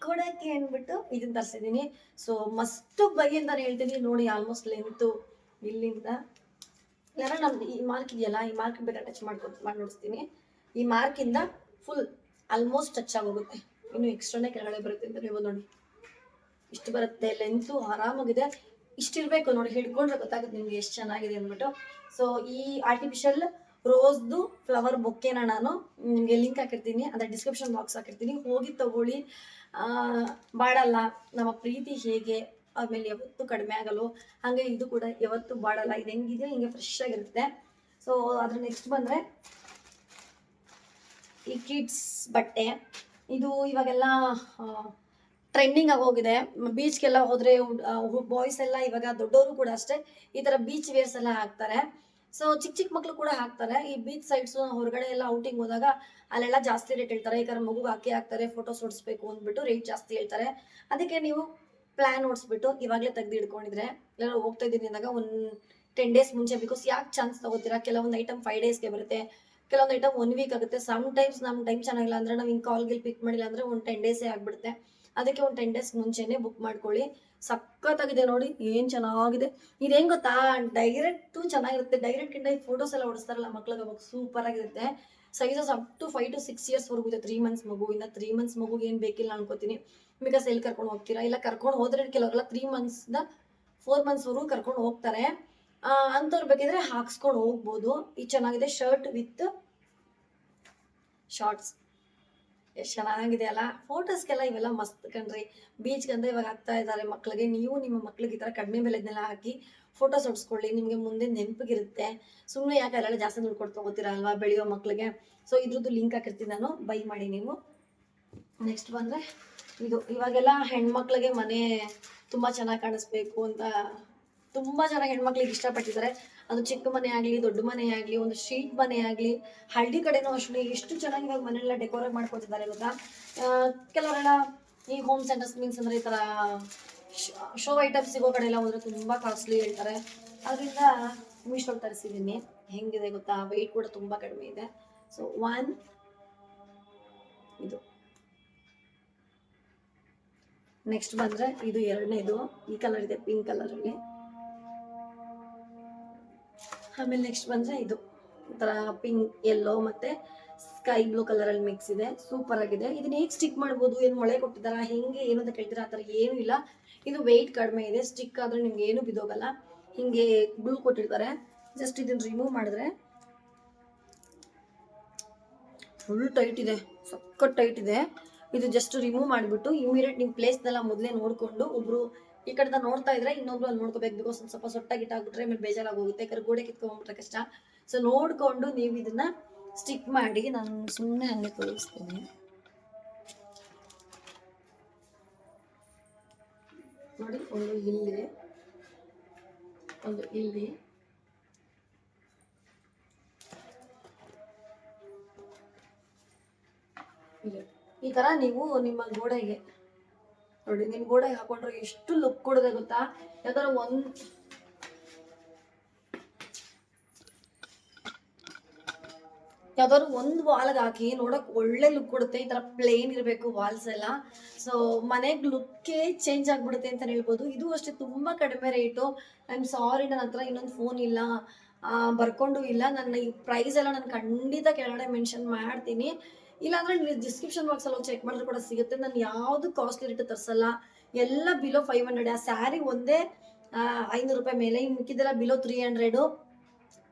ಕೊಡೋಕ್ಕೆ ಅಂದ್ಬಿಟ್ಟು ಇದನ್ನ ತರಿಸಿದ್ದೀನಿ. ಸೊ ಮಸ್ತು ಬೈ ಅಂತಾನೆ ಹೇಳ್ತೀನಿ. ನೋಡಿ ಆಲ್ಮೋಸ್ಟ್ ಲೆಂತು ಇಲ್ಲಿಂದ ಯಾರ ನಮ್ದು ಈ ಮಾರ್ಕ್ ಇದೆಯಲ್ಲ, ಈ ಮಾರ್ಕ್ ಬೇಕಾದ್ರೆ ಟಚ್ ಮಾಡಿ ನೋಡಿಸ್ತೀನಿ. ಈ ಮಾರ್ಕಿಂದ ಫುಲ್ ಆಲ್ಮೋಸ್ಟ್ ಟಚ್ ಆಗೋಗುತ್ತೆ. ಇನ್ನು ಎಕ್ಸ್ಟ್ರಾನೇ ಕೆಳಗಡೆ ಬರುತ್ತೆ ಅಂತ ಹೇಳ್ಬೋದು. ನೋಡಿ ಇಷ್ಟು ಬರುತ್ತೆ, ಲೆಂತು ಆರಾಮಾಗಿದೆ. ಇಷ್ಟಿರಬೇಕು ನೋಡಿ, ಹಿಡ್ಕೊಂಡ್ರೆ ಗೊತ್ತಾಗುತ್ತೆ ನಿಮ್ಗೆ ಎಷ್ಟು ಚೆನ್ನಾಗಿದೆ ಅಂದ್ಬಿಟ್ಟು. ಸೊ ಈ ಆರ್ಟಿಫಿಷಿಯಲ್ ರೋಸ್ದು ಫ್ಲವರ್ ಬೊಕ್ಕೆನ ನಾನು ನಿಮಗೆ ಲಿಂಕ್ ಹಾಕಿರ್ತೀನಿ, ಅಂದರೆ ಡಿಸ್ಕ್ರಿಪ್ಷನ್ ಬಾಕ್ಸ್ ಹಾಕಿರ್ತೀನಿ, ಹೋಗಿ ತಗೊಳ್ಳಿ. ಬಾಡಲ್ಲ, ನಮ್ಮ ಪ್ರೀತಿ ಹೇಗೆ ಆಮೇಲೆ ಯಾವತ್ತೂ ಕಡಿಮೆ ಆಗಲ್ಲ, ಹಾಗೆ ಇದು ಕೂಡ ಯಾವತ್ತೂ ಬಾಡಲ್ಲ. ಇದು ಹೆಂಗಿದೆ ಹಿಂಗೆ ಫ್ರೆಶ್ ಆಗಿರುತ್ತೆ. ಸೊ ಅದ್ರ ನೆಕ್ಸ್ಟ್ ಬಂದರೆ ಈ ಕಿಡ್ಸ್ ಬಟ್ಟೆ. ಇದು ಇವಾಗೆಲ್ಲ ಟ್ರೆಂಡಿಂಗ್ ಆಗೋಗಿದೆ. ಬೀಚ್ಗೆಲ್ಲ ಹೋದರೆ ಬಾಯ್ಸ್ ಎಲ್ಲ, ಇವಾಗ ದೊಡ್ಡವರು ಕೂಡ ಅಷ್ಟೇ, ಈ ಥರ ಬೀಚ್ ವೇರ್ಸ್ ಎಲ್ಲ ಹಾಕ್ತಾರೆ. ಸೊ ಚಿಕ್ಕ ಮಕ್ಕಳು ಕೂಡ ಹಾಕ್ತಾರೆ. ಈ ಬೀಚ್ ಸೈಡ್ಸು ಹೊರಗಡೆ ಎಲ್ಲ ಔಟಿಂಗ್ ಹೋದಾಗ ಅಲ್ಲೆಲ್ಲ ಜಾಸ್ತಿ ರೇಟ್ ಹೇಳ್ತಾರೆ. ಯಾಕಂದ್ರೆ ಮಗುಗೆ ಹಾಕ್ತಾರೆ, ಫೋಟೋಸ್ ಹೊಡಿಸ್ಬೇಕು ಅಂದ್ಬಿಟ್ಟು ರೇಟ್ ಜಾಸ್ತಿ ಹೇಳ್ತಾರೆ. ಅದಕ್ಕೆ ನೀವು ಪ್ಲ್ಯಾನ್ ಓಡಿಸ್ಬಿಟ್ಟು ಇವಾಗಲೇ ತೆಗೆದು ಇಟ್ಕೊಂಡಿದ್ರೆ, ಎಲ್ಲರೂ ಹೋಗ್ತಾ ಇದ್ದೀನಿ ಅಂದಾಗ ಒಂದು 10 days ಮುಂಚೆ, ಬಿಕಾಸ್ ಯಾಕೆ ಚಾನ್ಸ್ ತಗೋತೀರಾ, ಕೆಲವೊಂದು ಐಟಮ್ 5 daysಗೆ ಬರುತ್ತೆ, ಕೆಲವೊಂದು ಐಟಮ್ 1 week ಆಗುತ್ತೆ. ಟೈಮ್ಸ್ ನಮ್ಮ ಟೈಮ್ ಚೆನ್ನಾಗಿಲ್ಲ ಅಂದರೆ ನಾವು ಹಿಂಗೆ ಕಾಲ್ ಗಿಲ್ ಪಿಕ್ ಮಾಡಿಲ್ಲ ಅಂದರೆ ಒಂದು 10 days ಆಗಿಬಿಡುತ್ತೆ. ಅದಕ್ಕೆ ಒಂದು 10 days ಮುಂಚೆನೇ ಬುಕ್ ಮಾಡ್ಕೊಳ್ಳಿ. ಸಖತ್ತಾಗಿದೆ ನೋಡಿ, ಏನು ಚೆನ್ನಾಗಿದೆ. ಇದೇನು ಗೊತ್ತಾ, ಡೈರೆಕ್ಟು ಚೆನ್ನಾಗಿರುತ್ತೆ. ಡೈರೆಕ್ಟಿಂದ ಈ ಫೋಟೋಸ್ ಎಲ್ಲ ಹೊಡಿಸ್ತಾರಲ್ಲ ಮಕ್ಳಿಗೆ, ಅವಾಗ ಸೂಪರ್ ಆಗಿರುತ್ತೆ. Sizes up to 5 to 6 years ವರೆಗೂ ಇದೆ. 3 months ಮಗುವಿಂದ 3 months ಮಗುಗೆ ಏನು ಬೇಕಿಲ್ಲ ಅನ್ಕೋತೀನಿ. ಬಿಕಾಸ್ ಎಲ್ಲಿ ಕರ್ಕೊಂಡು ಹೋಗ್ತೀರಾ, ಇಲ್ಲ ಕರ್ಕೊಂಡು ಹೋದ್ರೆ ಕೆಲವರೆಲ್ಲ 3 monthsದ 4 months ವರೆಗೂ ಕರ್ಕೊಂಡು ಹೋಗ್ತಾರೆ. ಅಂಥವ್ರು ಬೇಕಿದ್ರೆ ಹಾಕ್ಸ್ಕೊಂಡು ಹೋಗ್ಬೋದು. ಇದು ಚೆನ್ನಾಗಿದೆ, ಶರ್ಟ್ ವಿತ್ ಶಾರ್ಟ್ಸ್. ಎಷ್ಟು ಚೆನ್ನಾಗಿದೆ ಅಲ್ಲ. ಫೋಟೋಸ್ಗೆಲ್ಲ ಇವೆಲ್ಲ ಮಸ್ತ್ ಕಣ್ರಿ. ಬೀಚ್ಗಂತ ಇವಾಗ ಹಾಕ್ತಾ ಇದ್ದಾರೆ ಮಕ್ಳಿಗೆ. ನೀವು ನಿಮ್ಮ ಮಕ್ಳಿಗೆ ಈ ಥರ ಕಡಿಮೆ ಬೆಲೆದನ್ನೆಲ್ಲ ಹಾಕಿ ಫೋಟೋಸ್ ಹೊಡ್ಸ್ಕೊಳ್ಳಿ, ನಿಮಗೆ ಮುಂದೆ ನೆನಪಿಗಿರುತ್ತೆ. ಸುಮ್ಮನೆ ಯಾಕೆ ಅಲ್ಲೆಲ್ಲ ಜಾಸ್ತಿ ದುಡ್ಡು ಕೊಟ್ಟು ತಗೋತೀರಾ ಅಲ್ವಾ ಬೆಳೆಯೋ ಮಕ್ಳಿಗೆ. ಸೊ ಇದ್ರದ್ದು ಲಿಂಕ್ ಹಾಕಿರ್ತೀನಿ ನಾನು, ಬೈ ಮಾಡಿ ನೀವು. ನೆಕ್ಸ್ಟ್ ಬಂದರೆ ಇದು, ಇವಾಗೆಲ್ಲ ಹೆಣ್ಮಕ್ಳಿಗೆ ಮನೆ ತುಂಬ ಚೆನ್ನಾಗಿ ಕಾಣಿಸ್ಬೇಕು ಅಂತ ತುಂಬ ಜನ ಹೆಣ್ಮಕ್ಳಿಗೆ ಇಷ್ಟಪಟ್ಟಿದ್ದಾರೆ. ಅದು ಚಿಕ್ಕ ಮನೆ ಆಗಲಿ, ದೊಡ್ಡ ಮನೆ ಆಗಲಿ, ಒಂದು ಶೀಟ್ ಮನೆ ಆಗಲಿ, ಹಳ್ಳಿ ಕಡೆನೂ ಅಷ್ಟೇ ಎಷ್ಟು ಚೆನ್ನಾಗಿ ಇವಾಗ ಮನೆಯೆಲ್ಲ ಡೆಕೋರೇಟ್ ಮಾಡ್ಕೊತಿದ್ದಾರೆ ಗೊತ್ತಾ. ಕೆಲವರೆಲ್ಲ ಈ ಹೋಮ್ ಸೆಂಟರ್ಸ್ ಮೀನ್ಸ್ ಅಂದರೆ ಈ ಥರ ಶೋ ಐಟಮ್ಸ್ ಸಿಗೋ ಕಡೆ ಎಲ್ಲ ಹೋದರೆ ತುಂಬ ಕಾಸ್ಟ್ಲಿ ಹೇಳ್ತಾರೆ. ಅದರಿಂದ ಮೀಶೋಲ್ಲಿ ತರಿಸಿದ್ದೀನಿ. ಹೆಂಗಿದೆ ಗೊತ್ತಾ, ವೆಯ್ಟ್ ಕೂಡ ತುಂಬ ಕಡಿಮೆ ಇದೆ. ಸೊ ಇದು. ನೆಕ್ಸ್ಟ್ ಬಂದರೆ ಇದು ಎರಡನೇದು, ಈ ಕಲರ್ ಇದೆ, ಪಿಂಕ್ ಕಲರಲ್ಲಿ. ಆಮೇಲೆ ನೆಕ್ಸ್ಟ್ ಬಂದರೆ ಇದು ಈ ಥರ ಪಿಂಕ್, ಯೆಲ್ಲೋ ಮತ್ತು ಸ್ಕೈ ಬ್ಲೂ ಕಲರಲ್ಲಿ ಮಿಕ್ಸ್ ಇದೆ. ಸೂಪರ್ ಆಗಿದೆ. ಇದನ್ನ ಹೇಗೆ ಸ್ಟಿಕ್ ಮಾಡ್ಬೋದು, ಏನು ಮೊಳೆ ಕೊಟ್ಟಿದ್ದಾರಾ, ಹೆಂಗೆ ಏನು ಅಂತ ಕೇಳ್ತೀರಾ, ಆ ಥರ ಏನೂ ಇಲ್ಲ. ಇದು ವೆಯ್ಟ್ ಕಡಿಮೆ ಇದೆ. ಸ್ಟಿಕ್ ಆದರೆ ನಿಮ್ಗೆ ಏನು ಬಿದ್ದೋಗಲ್ಲ. ಹಿಂಗೆ ಗ್ಲೂ ಕೊಟ್ಟಿರ್ತಾರೆ. ಜಸ್ಟ್ ಇದನ್ನು ರಿಮೂವ್ ಮಾಡಿದ್ರೆ ಫುಲ್ ಟೈಟ್ ಇದೆ, ಸಖತ್ ಟೈಟ್ ಇದೆ. ಇದು ಜಸ್ಟ್ ರಿಮೂವ್ ಮಾಡಿಬಿಟ್ಟು ಇಮಿಡಿಯೇಟ್ ನಿಮ್ಮ ಪ್ಲೇಸ್ನೆಲ್ಲ ಮೊದಲೇ ನೋಡಿಕೊಂಡು, ಒಬ್ಬರು ಈ ಕಡೆ ನೋಡ್ತಾ ಇದ್ರೆ ಇನ್ನೊಬ್ರು ಅಲ್ಲಿ ನೋಡ್ಕೋಬೇಕು. ಬಿಕಾಸ್ ಒಂದು ಸ್ವಲ್ಪ ಸೊಟ್ಟಾಗಿಟ್ಟಾಗ್ಬಿಟ್ರೆ ಆಮೇಲೆ ಬೇಜಾರಾಗಿ ಹೋಗುತ್ತೆ, ಯಾಕಂದ್ರೆ ಗೋಡೆ ಕಿತ್ಕೊಂಡ್ಬಿಟ್ರೆ ಕಷ್ಟ. ಸೊ ನೋಡಿಕೊಂಡು ನೀವು ಇದನ್ನ ಸ್ಟಿಕ್ ಮಾಡಿ. ನಾನು ಸುಮ್ಮನೆ ಹಂಗೆ ತೋರಿಸ್ತೀನಿ ನೋಡಿ. ಒಂದು ಇಲ್ಲಿ, ಒಂದು ಇಲ್ಲಿ, ಈ ತರ ನೀವು ನಿಮ್ಮ ಗೋಡೆಗೆ ನೋಡಿ, ನಿಮ್ಮ ಗೋಡೆಗೆ ಹಾಕೊಂಡ್ರೆ ಎಷ್ಟು ಲುಕ್ ಕೊಡುತ್ತೆ ಗೊತ್ತಾ. ಯಾವ್ದಾರ ಯಾವ್ದಾದ್ರು ಒಂದು ವಾಲ್ಗೆ ಹಾಕಿ ನೋಡಕ್ ಒಳ್ಳೆ ಲುಕ್ ಕೊಡುತ್ತೆ. ಈ ತರ ಪ್ಲೇನ್ ಇರಬೇಕು ವಾಲ್ಸ್ ಎಲ್ಲ. ಸೊ ಮನೆಗೆ ಲುಕ್ಕೇ ಚೇಂಜ್ ಆಗ್ಬಿಡುತ್ತೆ ಅಂತ ಹೇಳ್ಬೋದು. ಇದು ಅಷ್ಟೇ ತುಂಬಾ ಕಡಿಮೆ ರೇಟು. ಐ ಆಮ್ ಸಾರಿ, ನನ್ನ ಹತ್ರ ಇನ್ನೊಂದು ಫೋನ್ ಇಲ್ಲ, ಬರ್ಕೊಂಡು ಇಲ್ಲ. ನನ್ನ ಈ ಪ್ರೈಸ್ ಎಲ್ಲ ನಾನು ಖಂಡಿತ ಕೆಳಗಡೆ ಮೆನ್ಷನ್ ಮಾಡ್ತೀನಿ. ಇಲ್ಲಾಂದ್ರೆ ನೀವು ಡಿಸ್ಕ್ರಿಪ್ಷನ್ ಬಾಕ್ಸಲ್ಲಿ ಹೋಗಿ ಚೆಕ್ ಮಾಡಿದ್ರೆ ಕೂಡ ಸಿಗುತ್ತೆ. ನಾನು ಯಾವುದು ಕಾಸ್ಟ್ಲಿ ರೇಟ್ ತರಿಸಲ್ಲ, ಎಲ್ಲ ಬಿಲೋ 500. ಆ ಸ್ಯಾರಿ ಒಂದೇ 500 ರೂಪಾಯಿ ಮೇಲೆ, ಇನ್ನು ಮಿಕ್ಕಿದೆಲ್ಲ ಬಿಲೋ 300.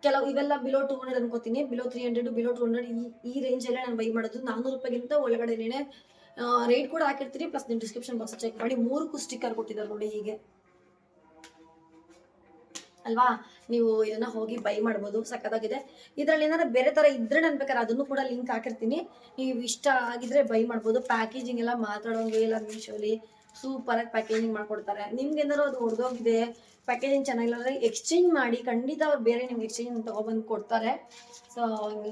ಕೆಲವು ಇವೆಲ್ಲ ಬಿಲೋ 200 ಅನ್ಕೋತೀನಿ. ಬಿಲೋ 300, ಬಿಲೋ 200 ಈ ರೇಂಜಲ್ಲೇ ನಾನು ಬೈ ಮಾಡೋದು. 400 ರೂಪಾಯಿಗಿಂತ ಒಳಗಡೆನೇ ರೇಟ್ ಕೂಡ ಹಾಕಿರ್ತೀನಿ. ಪ್ಲಸ್ ನೀವು ಡಿಸ್ಕ್ರಿಪ್ಷನ್ ಬಾಕ್ಸ್ ಚೆಕ್ ಮಾಡಿ. 3 ಸ್ಟಿಕ್ಕರ್ ಕೊಟ್ಟಿದ್ದಾರೆ ನೋಡಿ, ಹೀಗೆ ಅಲ್ವಾ. ನೀವು ಇದನ್ನ ಹೋಗಿ ಬೈ ಮಾಡ್ಬೋದು, ಸಖತ್ತಾಗಿದೆ. ಇದರಲ್ಲಿ ಏನಾದ್ರು ಬೇರೆ ತರ ಇದ್ರೆ ನಾನು ಬೇಕಾದ್ರೆ ಅದನ್ನು ಕೂಡ ಲಿಂಕ್ ಹಾಕಿರ್ತೀನಿ. ನೀವು ಇಷ್ಟ ಆಗಿದ್ರೆ ಬೈ ಮಾಡ್ಬೋದು. ಪ್ಯಾಕೇಜಿಂಗ್ ಎಲ್ಲ ಮಾತಾಡೋಂಗೆ ಇಲ್ಲ, ಮೀಶೋಲಿ ಸೂಪರ್ ಆಗಿ ಪ್ಯಾಕೇಜಿಂಗ್ ಮಾಡ್ಕೊಡ್ತಾರೆ. ನಿಮ್ಗೆ ಏನಾದ್ರು ಅದು ಹೊಡೆದೋಗಿದೆ, ಪ್ಯಾಕೇಜಿಂಗ್ ಚೆನ್ನಾಗಿಲ್ಲ ಅಂದರೆ ಎಕ್ಸ್ಚೇಂಜ್ ಮಾಡಿ, ಖಂಡಿತ ಅವ್ರು ಬೇರೆ ನಿಮ್ಗೆ ಎಕ್ಸ್ಚೇಂಜ್ ತೊಗೊಬಂದು ಕೊಡ್ತಾರೆ. ಸೊ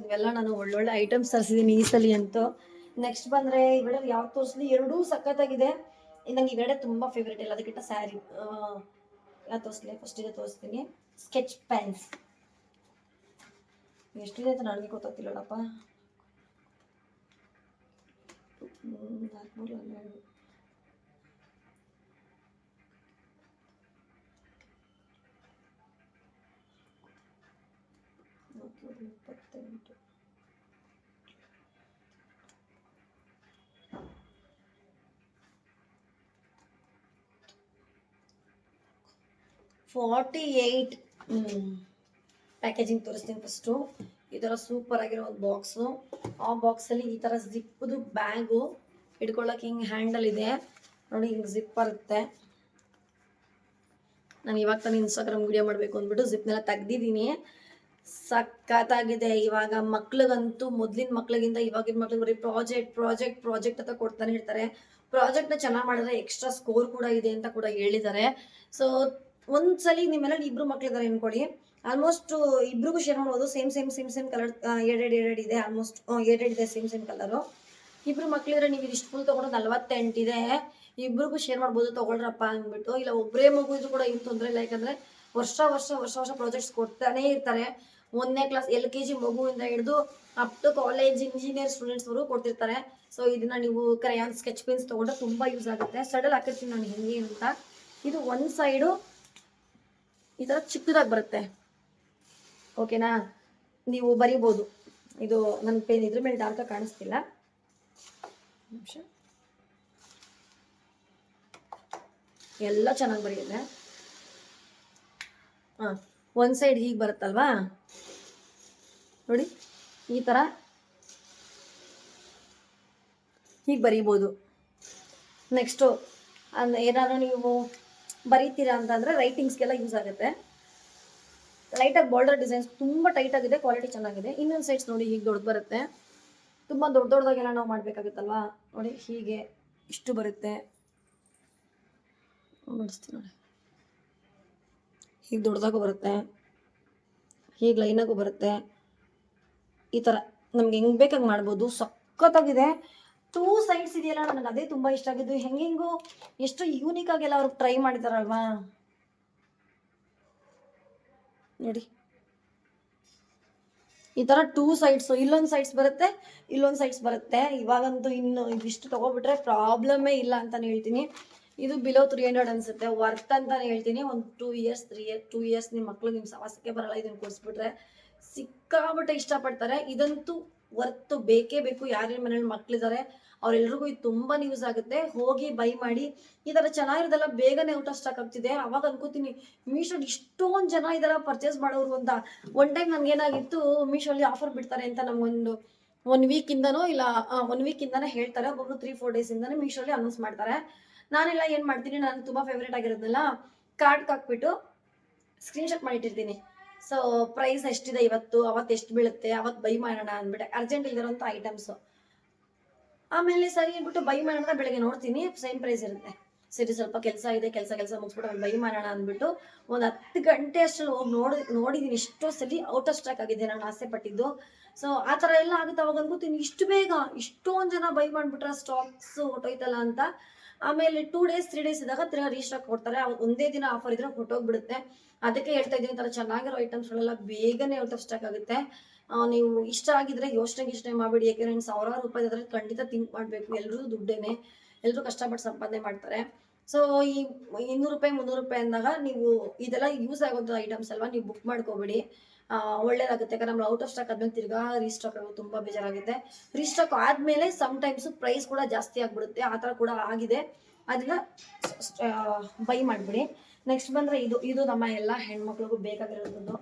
ಇವೆಲ್ಲ ನಾನು ಒಳ್ಳೊಳ್ಳೆ ಐಟಮ್ಸ್ ತರಿಸಿದ್ದೀನಿ ಈ ಸಲ ಅಂತೂ. ನೆಕ್ಸ್ಟ್ ಬಂದರೆ ಇವೆರಡು ಯಾವ್ದು ತೋರಿಸ್ಲಿ, ಎರಡೂ ಸಖತ್ತಾಗಿದೆ. ನಂಗೆ ಇವೆರಡೇ ತುಂಬ ಫೇವ್ರೇಟ್ ಇಲ್ಲ, ಅದಕ್ಕಿಂತ ಸ್ಯಾರಿ ಯಾವ್ದು ತೋರಿಸ್ಲಿ. ಫಸ್ಟ್ ಇದೆ ತೋರಿಸ್ತೀನಿ, ಸ್ಕೆಚ್ ಪೆನ್ಸ್. ಎಷ್ಟಿದೆ ಅಂತ ನನಗೆ ಗೊತ್ತಾಗ್ತಿಲ್ಲಪ್ಪ. 412 428 48 ಪ್ಯಾಕೇಜಿಂಗ್ ತೋರಿಸ್ತೀನಿ ಫಸ್ಟು. ಈ ಥರ ಸೂಪರ್ ಆಗಿರೋ ಒಂದು ಬಾಕ್ಸು. ಆ ಬಾಕ್ಸಲ್ಲಿ ಈ ಥರ ಜಿಪ್ಪದು ಬ್ಯಾಗು ಹಿಡ್ಕೊಳ್ಳೋಕೆ ಹಿಂಗೆ ಹ್ಯಾಂಡಲ್ ಇದೆ ನೋಡಿ, ಹಿಂಗೆ ಜಿಪ್ ಬರುತ್ತೆ. ನಾನು ಇವಾಗ ತಾನು ಇನ್ಸ್ಟಾಗ್ರಾಮ್ ವಿಡಿಯೋ ಮಾಡಬೇಕು ಅಂದ್ಬಿಟ್ಟು ಜಿಪ್ನೆಲ್ಲ ತೆಗ್ದಿದ್ದೀನಿ. ಸಖತ್ತಾಗಿದೆ. ಇವಾಗ ಮಕ್ಳಿಗಂತೂ ಮೊದಲಿನ ಮಕ್ಳಿಗಿಂತ ಇವಾಗಿನ ಮಕ್ಳಿಗೆ ಬರೀ ಪ್ರಾಜೆಕ್ಟ್ ಅಂತ ಕೊಡ್ತಾನೆ ಇರ್ತಾರೆ. ಪ್ರಾಜೆಕ್ಟ್ನ ಚೆನ್ನಾಗಿ ಮಾಡಿದ್ರೆ ಎಕ್ಸ್ಟ್ರಾ ಸ್ಕೋರ್ ಕೂಡ ಇದೆ ಅಂತ ಕೂಡ ಹೇಳಿದ್ದಾರೆ. ಸೊ ಒಂದ್ಸಲಿ ನಿಮ್ಮೆಲ್ಲ ಇಬ್ರು ಮಕ್ಳಿದ್ದಾರೆ ಅನ್ಕೊಳ್ಳಿ, ಆಲ್ಮೋಸ್ಟ್ ಇಬ್ರಿಗೂ ಶೇರ್ ಮಾಡ್ಬೋದು. ಸೇಮ್ ಕಲರ್ ಎರಡೆರಡು ಇದೆ, ಆಲ್ಮೋಸ್ಟ್ ಎರಡೆರಡು ಇದೆ ಸೇಮ್ ಕಲರು. ಇಬ್ರು ಮಕ್ಳಿದ್ರೆ ನೀವು ಇದಿಷ್ಟು ಫುಲ್ ತೊಗೊಂಡು 48 ಇದೆ, ಇಬ್ರಿಗೂ ಶೇರ್ ಮಾಡ್ಬೋದು ತೊಗೊಳ್ರಪ್ಪ ಅಂದ್ಬಿಟ್ಟು. ಇಲ್ಲ ಒಬ್ಬರೇ ಮಗು ಇದ್ರು ಕೂಡ ಏನು ತೊಂದರೆ ಇಲ್ಲ, ಯಾಕಂದರೆ ವರ್ಷ ಪ್ರಾಜೆಕ್ಟ್ಸ್ ಕೊಡ್ತಾನೆ ಇರ್ತಾರೆ. 1ನೇ ಕ್ಲಾಸ್ LKG ಮಗುವಿಂದ ಹಿಡಿದು ಅಪ್ ಟು ಕಾಲೇಜ್ ಇಂಜಿನಿಯರ್ ಸ್ಟೂಡೆಂಟ್ಸ್ವರೆಗೂ ಕೊಡ್ತಿರ್ತಾರೆ. ಸೊ ಇದನ್ನ ನೀವು ಕ್ರಯಾನ್ ಸ್ಕೆಚ್ ಪೆನ್ಸ್ ತೊಗೊಂಡ್ರೆ ತುಂಬ ಯೂಸ್ ಆಗುತ್ತೆ. ಸಡಲ್ ಹಾಕಿರ್ತೀನಿ ನಾನು ಹೆಂಗೆ ಅಂತ. ಇದು ಒಂದು ಸೈಡು ಈ ಥರ ಚಿಕ್ಕದಾಗಿ ಬರುತ್ತೆ, ಓಕೆನಾ? ನೀವು ಬರಿಬೋದು. ಇದು ನನ್ನ ಪೇನ್ ಇದ್ರ ಮೇಲೆ ಡಾರ್ಕಾಗಿ ಕಾಣಿಸ್ತಿಲ್ಲ, ನಿಮಿಷ. ಎಲ್ಲ ಚೆನ್ನಾಗಿ ಬರೆಯುತ್ತೆ. ಒಂದು ಸೈಡ್ ಹೀಗೆ ಬರುತ್ತಲ್ವಾ ನೋಡಿ, ಈ ಥರ ಹೀಗೆ ಬರೀಬೋದು. ನೆಕ್ಸ್ಟು ಏನಾದ್ರು ನೀವು ಬರೀತೀರಾ ಅಂತಂದರೆ ರೈಟಿಂಗ್ಸ್ಗೆಲ್ಲ ಯೂಸ್ ಆಗುತ್ತೆ. ಲೈಟಾಗಿ ಬಾರ್ಡರ್ ಡಿಸೈನ್ಸ್ ತುಂಬ ಟೈಟ್ ಆಗಿದೆ, ಕ್ವಾಲಿಟಿ ಚೆನ್ನಾಗಿದೆ. ಇನ್ನೊಂದು ಸೈಡ್ಸ್ ನೋಡಿ ಹೀಗೆ ದೊಡ್ಡದು ಬರುತ್ತೆ. ತುಂಬ ದೊಡ್ಡದಾಗೆಲ್ಲ ನಾವು ಮಾಡಬೇಕಾಗುತ್ತಲ್ವಾ ನೋಡಿ, ಹೀಗೆ ಇಷ್ಟು ಬರುತ್ತೆ. ನೋಡಿಸ್ತೀನಿ ನೋಡಿ, ಹೀಗೆ ದೊಡ್ಡದಾಗೂ ಬರುತ್ತೆ, ಹೀಗೆ ಲೈನಾಗೂ ಬರುತ್ತೆ. ಈ ಥರ ನಮ್ಗೆ ಹೆಂಗೆ ಬೇಕಾಗಿ ಮಾಡ್ಬೋದು. ಸಖತ್ತಾಗಿದೆ. 2 ಸೈಡ್ಸ್ ಇದೆಯಲ್ಲ, ನನಗೆ ಅದೇ ತುಂಬ ಇಷ್ಟ ಆಗಿದ್ದು. ಹೆಂಗೆಂಗು ಎಷ್ಟು ಯೂನಿಕ್ ಆಗೆಲ್ಲ ಅವ್ರಿಗೆ ಟ್ರೈ ಮಾಡಿದಾರಲ್ವಾ ನೋಡಿ. ಈ ಥರ 2 ಸೈಡ್ಸು, ಇಲ್ಲೊಂದು ಸೈಡ್ಸ್ ಬರುತ್ತೆ, ಇಲ್ಲೊಂದು ಸೈಡ್ಸ್ ಬರುತ್ತೆ. ಇವಾಗಂತೂ ಇನ್ನು ಇದಿಷ್ಟು ತೊಗೊಬಿಟ್ರೆ ಪ್ರಾಬ್ಲಮ್ಮೇ ಇಲ್ಲ ಅಂತಲೇ ಹೇಳ್ತೀನಿ. ಇದು ಬಿಲೋ 300 ಅನಿಸುತ್ತೆ, ವರ್ತ್ ಅಂತಲೇ ಹೇಳ್ತೀನಿ. ಒಂದು 2 ಇಯರ್ಸ್ ನಿಮ್ಮ ಮಕ್ಕಳು ನಿಮ್ಮ ಸವಾಸಕ್ಕೆ ಬರಲ್ಲ ಇದನ್ನು ಕೊಡಿಸ್ಬಿಟ್ರೆ. ಸಿಕ್ಕಾಬಿಟ್ಟೆ ಇಷ್ಟಪಡ್ತಾರೆ. ಇದಂತೂ ವರ್ತ್, ಬೇಕೇ ಬೇಕು. ಯಾರ್ಯಾರ ಮನೇಲಿ ಮಕ್ಕಳಿದ್ದಾರೆ ಅವರೆಲ್ರಿಗೂ ಇದು ತುಂಬಾ ಯೂಸ್ ಆಗುತ್ತೆ. ಹೋಗಿ ಬೈ ಮಾಡಿ. ಈ ಥರ ಚೆನ್ನಾಗಿರೋದೆಲ್ಲ ಬೇಗನೆ ಔಟ್ ಆಫ್ ಸ್ಟಾಕ್ ಆಗ್ತಿದೆ. ಅವಾಗ ಅನ್ಕೋತೀನಿ ಮೀಶೋಲಿ ಇಷ್ಟೊಂದು ಜನ ಇದೆಲ್ಲ ಪರ್ಚೇಸ್ ಮಾಡೋರು ಅಂತ. ಒನ್ ಟೈಮ್ ನನಗೇನಾಗಿತ್ತು, ಮೀಶೋಲಿ ಆಫರ್ ಬಿಡ್ತಾರೆ ಅಂತ ನಮಗೊಂದು 1 ವೀಕಿಂದನೋ ಇಲ್ಲ 1 ವೀಕಿಂದನೇ ಹೇಳ್ತಾರೆ. ಒಬ್ಬೊಬ್ರು 3-4 ಡೇಸಿಂದನೇ ಮೀಶೋಲಿ ಅನೌನ್ಸ್ ಮಾಡ್ತಾರೆ. ನಾನೆಲ್ಲ ಏನು ಮಾಡ್ತೀನಿ, ನಾನು ತುಂಬ ಫೇವ್ರೇಟ್ ಆಗಿರೋದನ್ನೆಲ್ಲ ಕಾರ್ಡ್ಗೆ ಹಾಕ್ಬಿಟ್ಟು ಸ್ಕ್ರೀನ್ಶಾಟ್ ಮಾಡಿಟ್ಟಿರ್ತೀನಿ. ಸೊ ಪ್ರೈಸ್ ಎಷ್ಟಿದೆ ಅವತ್ತು ಎಷ್ಟು ಬೀಳುತ್ತೆ, ಅವತ್ತು ಬೈ ಮಾಡೋಣ ಅಂದ್ಬಿಟ್ಟೆ, ಅರ್ಜೆಂಟ್ ಇಲ್ದಿರೋಂಥ ಐಟಮ್ಸು. ಆಮೇಲೆ ಸರಿ ಅಂದ್ಬಿಟ್ಟು ಬೈ ಮಾಡೋಣ, ಬೆಳಗ್ಗೆ ನೋಡ್ತೀನಿ ಸೇಮ್ ಪ್ರೈಸ್ ಇರುತ್ತೆ. ಸರಿ ಸ್ವಲ್ಪ ಕೆಲಸ ಇದೆ, ಕೆಲಸ ಮುಗಿಸ್ಬಿಟ್ಟು ಆಮೇಲೆ ಬೈ ಮಾಡೋಣ ಅಂದ್ಬಿಟ್ಟು ಒಂದು 10 ಗಂಟೆ ಅಷ್ಟರಲ್ಲಿ ಹೋಗಿ ನೋಡಿದ್ದೀನಿ. ಎಷ್ಟೋ ಸಲ ಔಟ್ ಆಫ್ ಸ್ಟಾಕ್ ಆಗಿದೆ ನಾನು ಆಸೆ ಪಟ್ಟಿದ್ದು. ಸೊ ಆ ಥರ ಎಲ್ಲ ಆಗುತ್ತೆ. ಅವಾಗ ಅನ್ಕೋತೀನಿ ಇಷ್ಟು ಬೇಗ ಇಷ್ಟೊಂದು ಜನ ಬೈ ಮಾಡಿಬಿಟ್ರೆ ಸ್ಟಾಕ್ಸ್ ಹೊಟ್ಟೋಯ್ತಲ್ಲ ಅಂತ. ಆಮೇಲೆ 2 ಡೇಸ್ 3 ಡೇಸ್ ಇದ್ದಾಗ ತಿರ್ಗಾ ರೀಸ್ಟಾಕ್ ಕೊಡ್ತಾರೆ. ಒಂದೇ ದಿನ ಆಫರ್ ಇದ್ರೆ ಹೊಟ್ಟೋಗ್ಬಿಡುತ್ತೆ. ಅದಕ್ಕೆ ಹೇಳ್ತಾ ಇದ್ದೀನಿ, ಥರ ಚೆನ್ನಾಗಿರೋ ಐಟಮ್ಸ್ಗಳೆಲ್ಲ ಬೇಗನೆ ಔಟ್ ಆಫ್ ಸ್ಟಾಕ್ ಆಗುತ್ತೆ. ನೀವು ಇಷ್ಟ ಆಗಿದ್ರೆ ಯೋಚನೆ ಮಾಡಬೇಡಿ, ಯಾಕೆಂದರೆ ಸಾವಿರಾರು ರೂಪಾಯಿ ಅದ್ರಲ್ಲಿ ಖಂಡಿತ ಥಿಂಕ್ ಮಾಡಬೇಕು. ಎಲ್ಲರೂ ದುಡ್ಡೇನೆ, ಎಲ್ಲರೂ ಕಷ್ಟಪಟ್ಟು ಸಂಪಾದನೆ ಮಾಡ್ತಾರೆ. ಸೊ ಈ 200 ರೂಪಾಯಿ 300 ರೂಪಾಯಿ ಅಂದಾಗ ನೀವು ಇದೆಲ್ಲ ಯೂಸ್ ಆಗೋಂಥ ಐಟಮ್ಸ್ ಅಲ್ವಾ, ನೀವು ಬುಕ್ ಮಾಡ್ಕೋಬೇಡಿ. ಒಳ್ಳೇದಾಗುತ್ತೆ. ಯಾಕಂದ್ರೆ ನಮ್ಗೆ ಔಟ್ ಆಫ್ ಸ್ಟಾಕ್ ಆದ್ಮೇಲೆ ತಿರ್ಗಾ ರೀಸ್ಟಾಕ್ ಆಗೋದು ತುಂಬ ಬೇಜಾರಾಗುತ್ತೆ. ರೀಸ್ಟಾಕ್ ಆದಮೇಲೆ ಸಮ್ಟೈಮ್ಸು ಪ್ರೈಸ್ ಕೂಡ ಜಾಸ್ತಿ ಆಗಿಬಿಡುತ್ತೆ. ಆ ಥರ ಕೂಡ ಆಗಿದೆ. ಅದನ್ನ ಬೈ ಮಾಡಿಬಿಡಿ. ನೆಕ್ಸ್ಟ್ ಬಂದರೆ ಇದು ನಮ್ಮ ಎಲ್ಲ ಹೆಣ್ಮಕ್ಳಿಗೂ ಬೇಕಾಗಿರೋದು.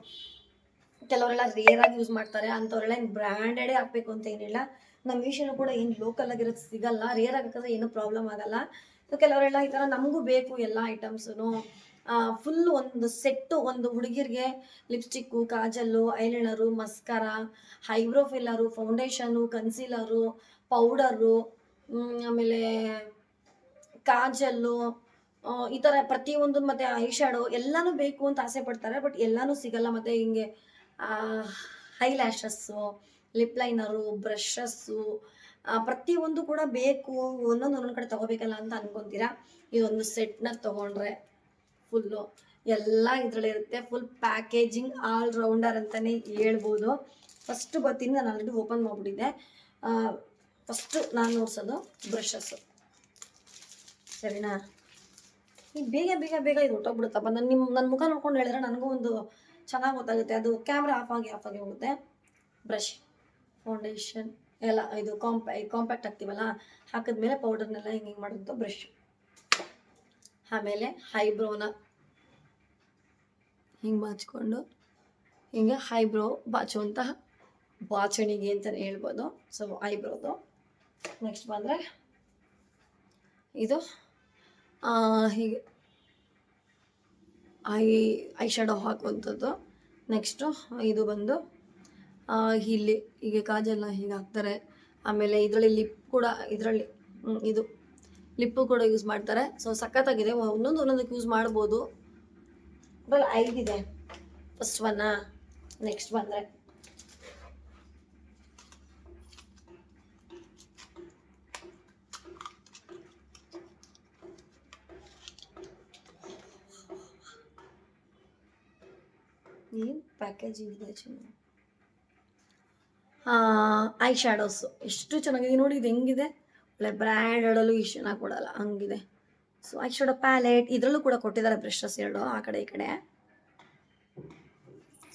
ಕೆಲವರೆಲ್ಲ ರೇರಾಗಿ ಯೂಸ್ ಮಾಡ್ತಾರೆ, ಅಂಥವ್ರೆಲ್ಲ ಏನು ಬ್ರ್ಯಾಂಡೆಡೇ ಹಾಕಬೇಕು ಅಂತ ಏನಿಲ್ಲ. ನಮ್ಮ ಮೀಶೋನು ಕೂಡ ಏನು ಲೋಕಲ್ ಆಗಿರೋದು ಸಿಗಲ್ಲ. ರೇರಾಗಿ ಹಾಕಿದ್ರೆ ಏನೂ ಪ್ರಾಬ್ಲಮ್ ಆಗಲ್ಲ. ಸೊ ಕೆಲವರೆಲ್ಲ ಈ ಥರ ನಮಗೂ ಬೇಕು ಎಲ್ಲ ಐಟಮ್ಸು. ಫುಲ್ ಒಂದು ಸೆಟ್ಟು, ಒಂದು ಹುಡುಗಿರಿಗೆ lipstick, ಕಾಜಲ್ಲು, eyeliner, mascara, eyebrow ಫಿಲ್ಲರು, foundation, ಕನ್ಸೀಲರು, powder, ಆಮೇಲೆ ಕಾಜಲ್ಲು, ಈ ಥರ ಪ್ರತಿಯೊಂದು, ಮತ್ತು ಐ ಶ್ಯಾಡೋ ಎಲ್ಲನೂ ಬೇಕು ಅಂತ ಆಸೆ ಪಡ್ತಾರೆ. ಬಟ್ ಎಲ್ಲನೂ ಸಿಗಲ್ಲ. ಮತ್ತು ಹಿಂಗೆ ಐ ಲ್ಯಾಶಸ್ಸು, ಲಿಪ್ ಲೈನರು, ಬ್ರಷಸ್ಸು, ಪ್ರತಿಯೊಂದು ಕೂಡ ಬೇಕು. ಒಂದೊಂದು ಕಡೆ ತೊಗೋಬೇಕಲ್ಲ ಅಂತ ಅನ್ಕೊತೀರಾ. ಇದೊಂದು ಸೆಟ್ನ ತೊಗೊಂಡ್ರೆ ಫುಲ್ಲು ಎಲ್ಲ ಇದರಲ್ಲಿರುತ್ತೆ. ಫುಲ್ ಪ್ಯಾಕೇಜಿಂಗ್ ಆಲ್ ರೌಂಡರ್ ಅಂತಲೇ ಹೇಳ್ಬೋದು. ಫಸ್ಟ್ ಬರ್ತೀನಿ, ನಾನು ಆಲ್ರೆಡಿ ಓಪನ್ ಮಾಡಿಬಿಟ್ಟಿದ್ದೆ. ಫಸ್ಟ್ ನಾನು ನೋಡ್ಸೋದು ಬ್ರಷಸ್ಸು, ಸರಿನಾ? ಈಗ ಬೇಗ ಬೇಗ ಬೇಗ ಇದು ಹೊಟ್ಟೋಗ್ಬಿಡುತ್ತಪ್ಪ. ನನ್ನ ಮುಖ ನೋಡ್ಕೊಂಡು ಹೇಳಿದ್ರೆ ನನಗೂ ಒಂದು ಚೆನ್ನಾಗಿ ಗೊತ್ತಾಗುತ್ತೆ. ಅದು ಕ್ಯಾಮ್ರಾ ಆಫ್ ಆಗಿ ಹೋಗುತ್ತೆ. ಬ್ರಷ್, ಫೌಂಡೇಶನ್ ಎಲ್ಲ ಇದು ಕಾಂಪ್ಯಾಕ್ಟ್ ಹಾಕ್ತೀವಲ್ಲ, ಹಾಕಿದ್ಮೇಲೆ ಪೌಡರ್ನೆಲ್ಲ ಹಿಂಗೆ ಮಾಡೋದು ಬ್ರಷ್. ಆಮೇಲೆ ಐಬ್ರೋನ ಹಿಂಗೆ ಬಾಚ್ಕೊಂಡು ಹಿಂಗೆ ಐಬ್ರೋ ಬಾಚುವಂತಹ ಬಾಚಣಿಗೆ ಅಂತಲೇ ಹೇಳ್ಬೋದು. ಸೊ ಐಬ್ರೋದು. ನೆಕ್ಸ್ಟ್ ಬಂದರೆ ಇದು ಹೀಗೆ ಐ ಶ್ಯಾಡೋ ಹಾಕುವಂಥದ್ದು. ನೆಕ್ಸ್ಟು ಇದು ಬಂದು ಇಲ್ಲಿ ಹೀಗೆ ಕಾಜಲ್ನ ಹೀಗೆ ಹಾಕ್ತಾರೆ. ಆಮೇಲೆ ಇದರಲ್ಲಿ ಲಿಪ್ ಕೂಡ, ಇದರಲ್ಲಿ ಇದು ಲಿಪ್ಪು ಕೂಡ ಯೂಸ್ ಮಾಡ್ತಾರೆ. ಸೊ ಸಖತ್ತಾಗಿದೆ. ಒಂದೊಂದಕ್ಕೆ ಯೂಸ್ ಮಾಡ್ಬೋದು. ಅದ್ರಲ್ಲಿ 5 ಇದೆ. ಫಸ್ಟ್ ಒನ್ನ. ನೆಕ್ಸ್ಟ್ ಬಂದರೆ ಏನು ಪ್ಯಾಕೇಜಿಂಗ್ ಇದೆ ಚೆನ್ನಾಗಿ. ಐ ಶ್ಯಾಡೋಸು ಎಷ್ಟು ಚೆನ್ನಾಗಿದೆ ನೋಡಿ. ಇದು ಹೆಂಗಿದೆ, ಒಳ್ಳೆ ಬ್ರ್ಯಾಂಡಲ್ಲೂ ಇಷ್ಟು ಚೆನ್ನಾಗಿ ಕೊಡಲ್ಲ, ಹಂಗಿದೆ. ಸೊ ಐ ಶ್ಯಾಡೋ ಪ್ಯಾಲೆಟ್ ಇದರಲ್ಲೂ ಕೂಡ ಕೊಟ್ಟಿದ್ದಾರೆ ಬ್ರಷಸ್ ಎರಡು ಆ ಕಡೆ ಈ ಕಡೆ.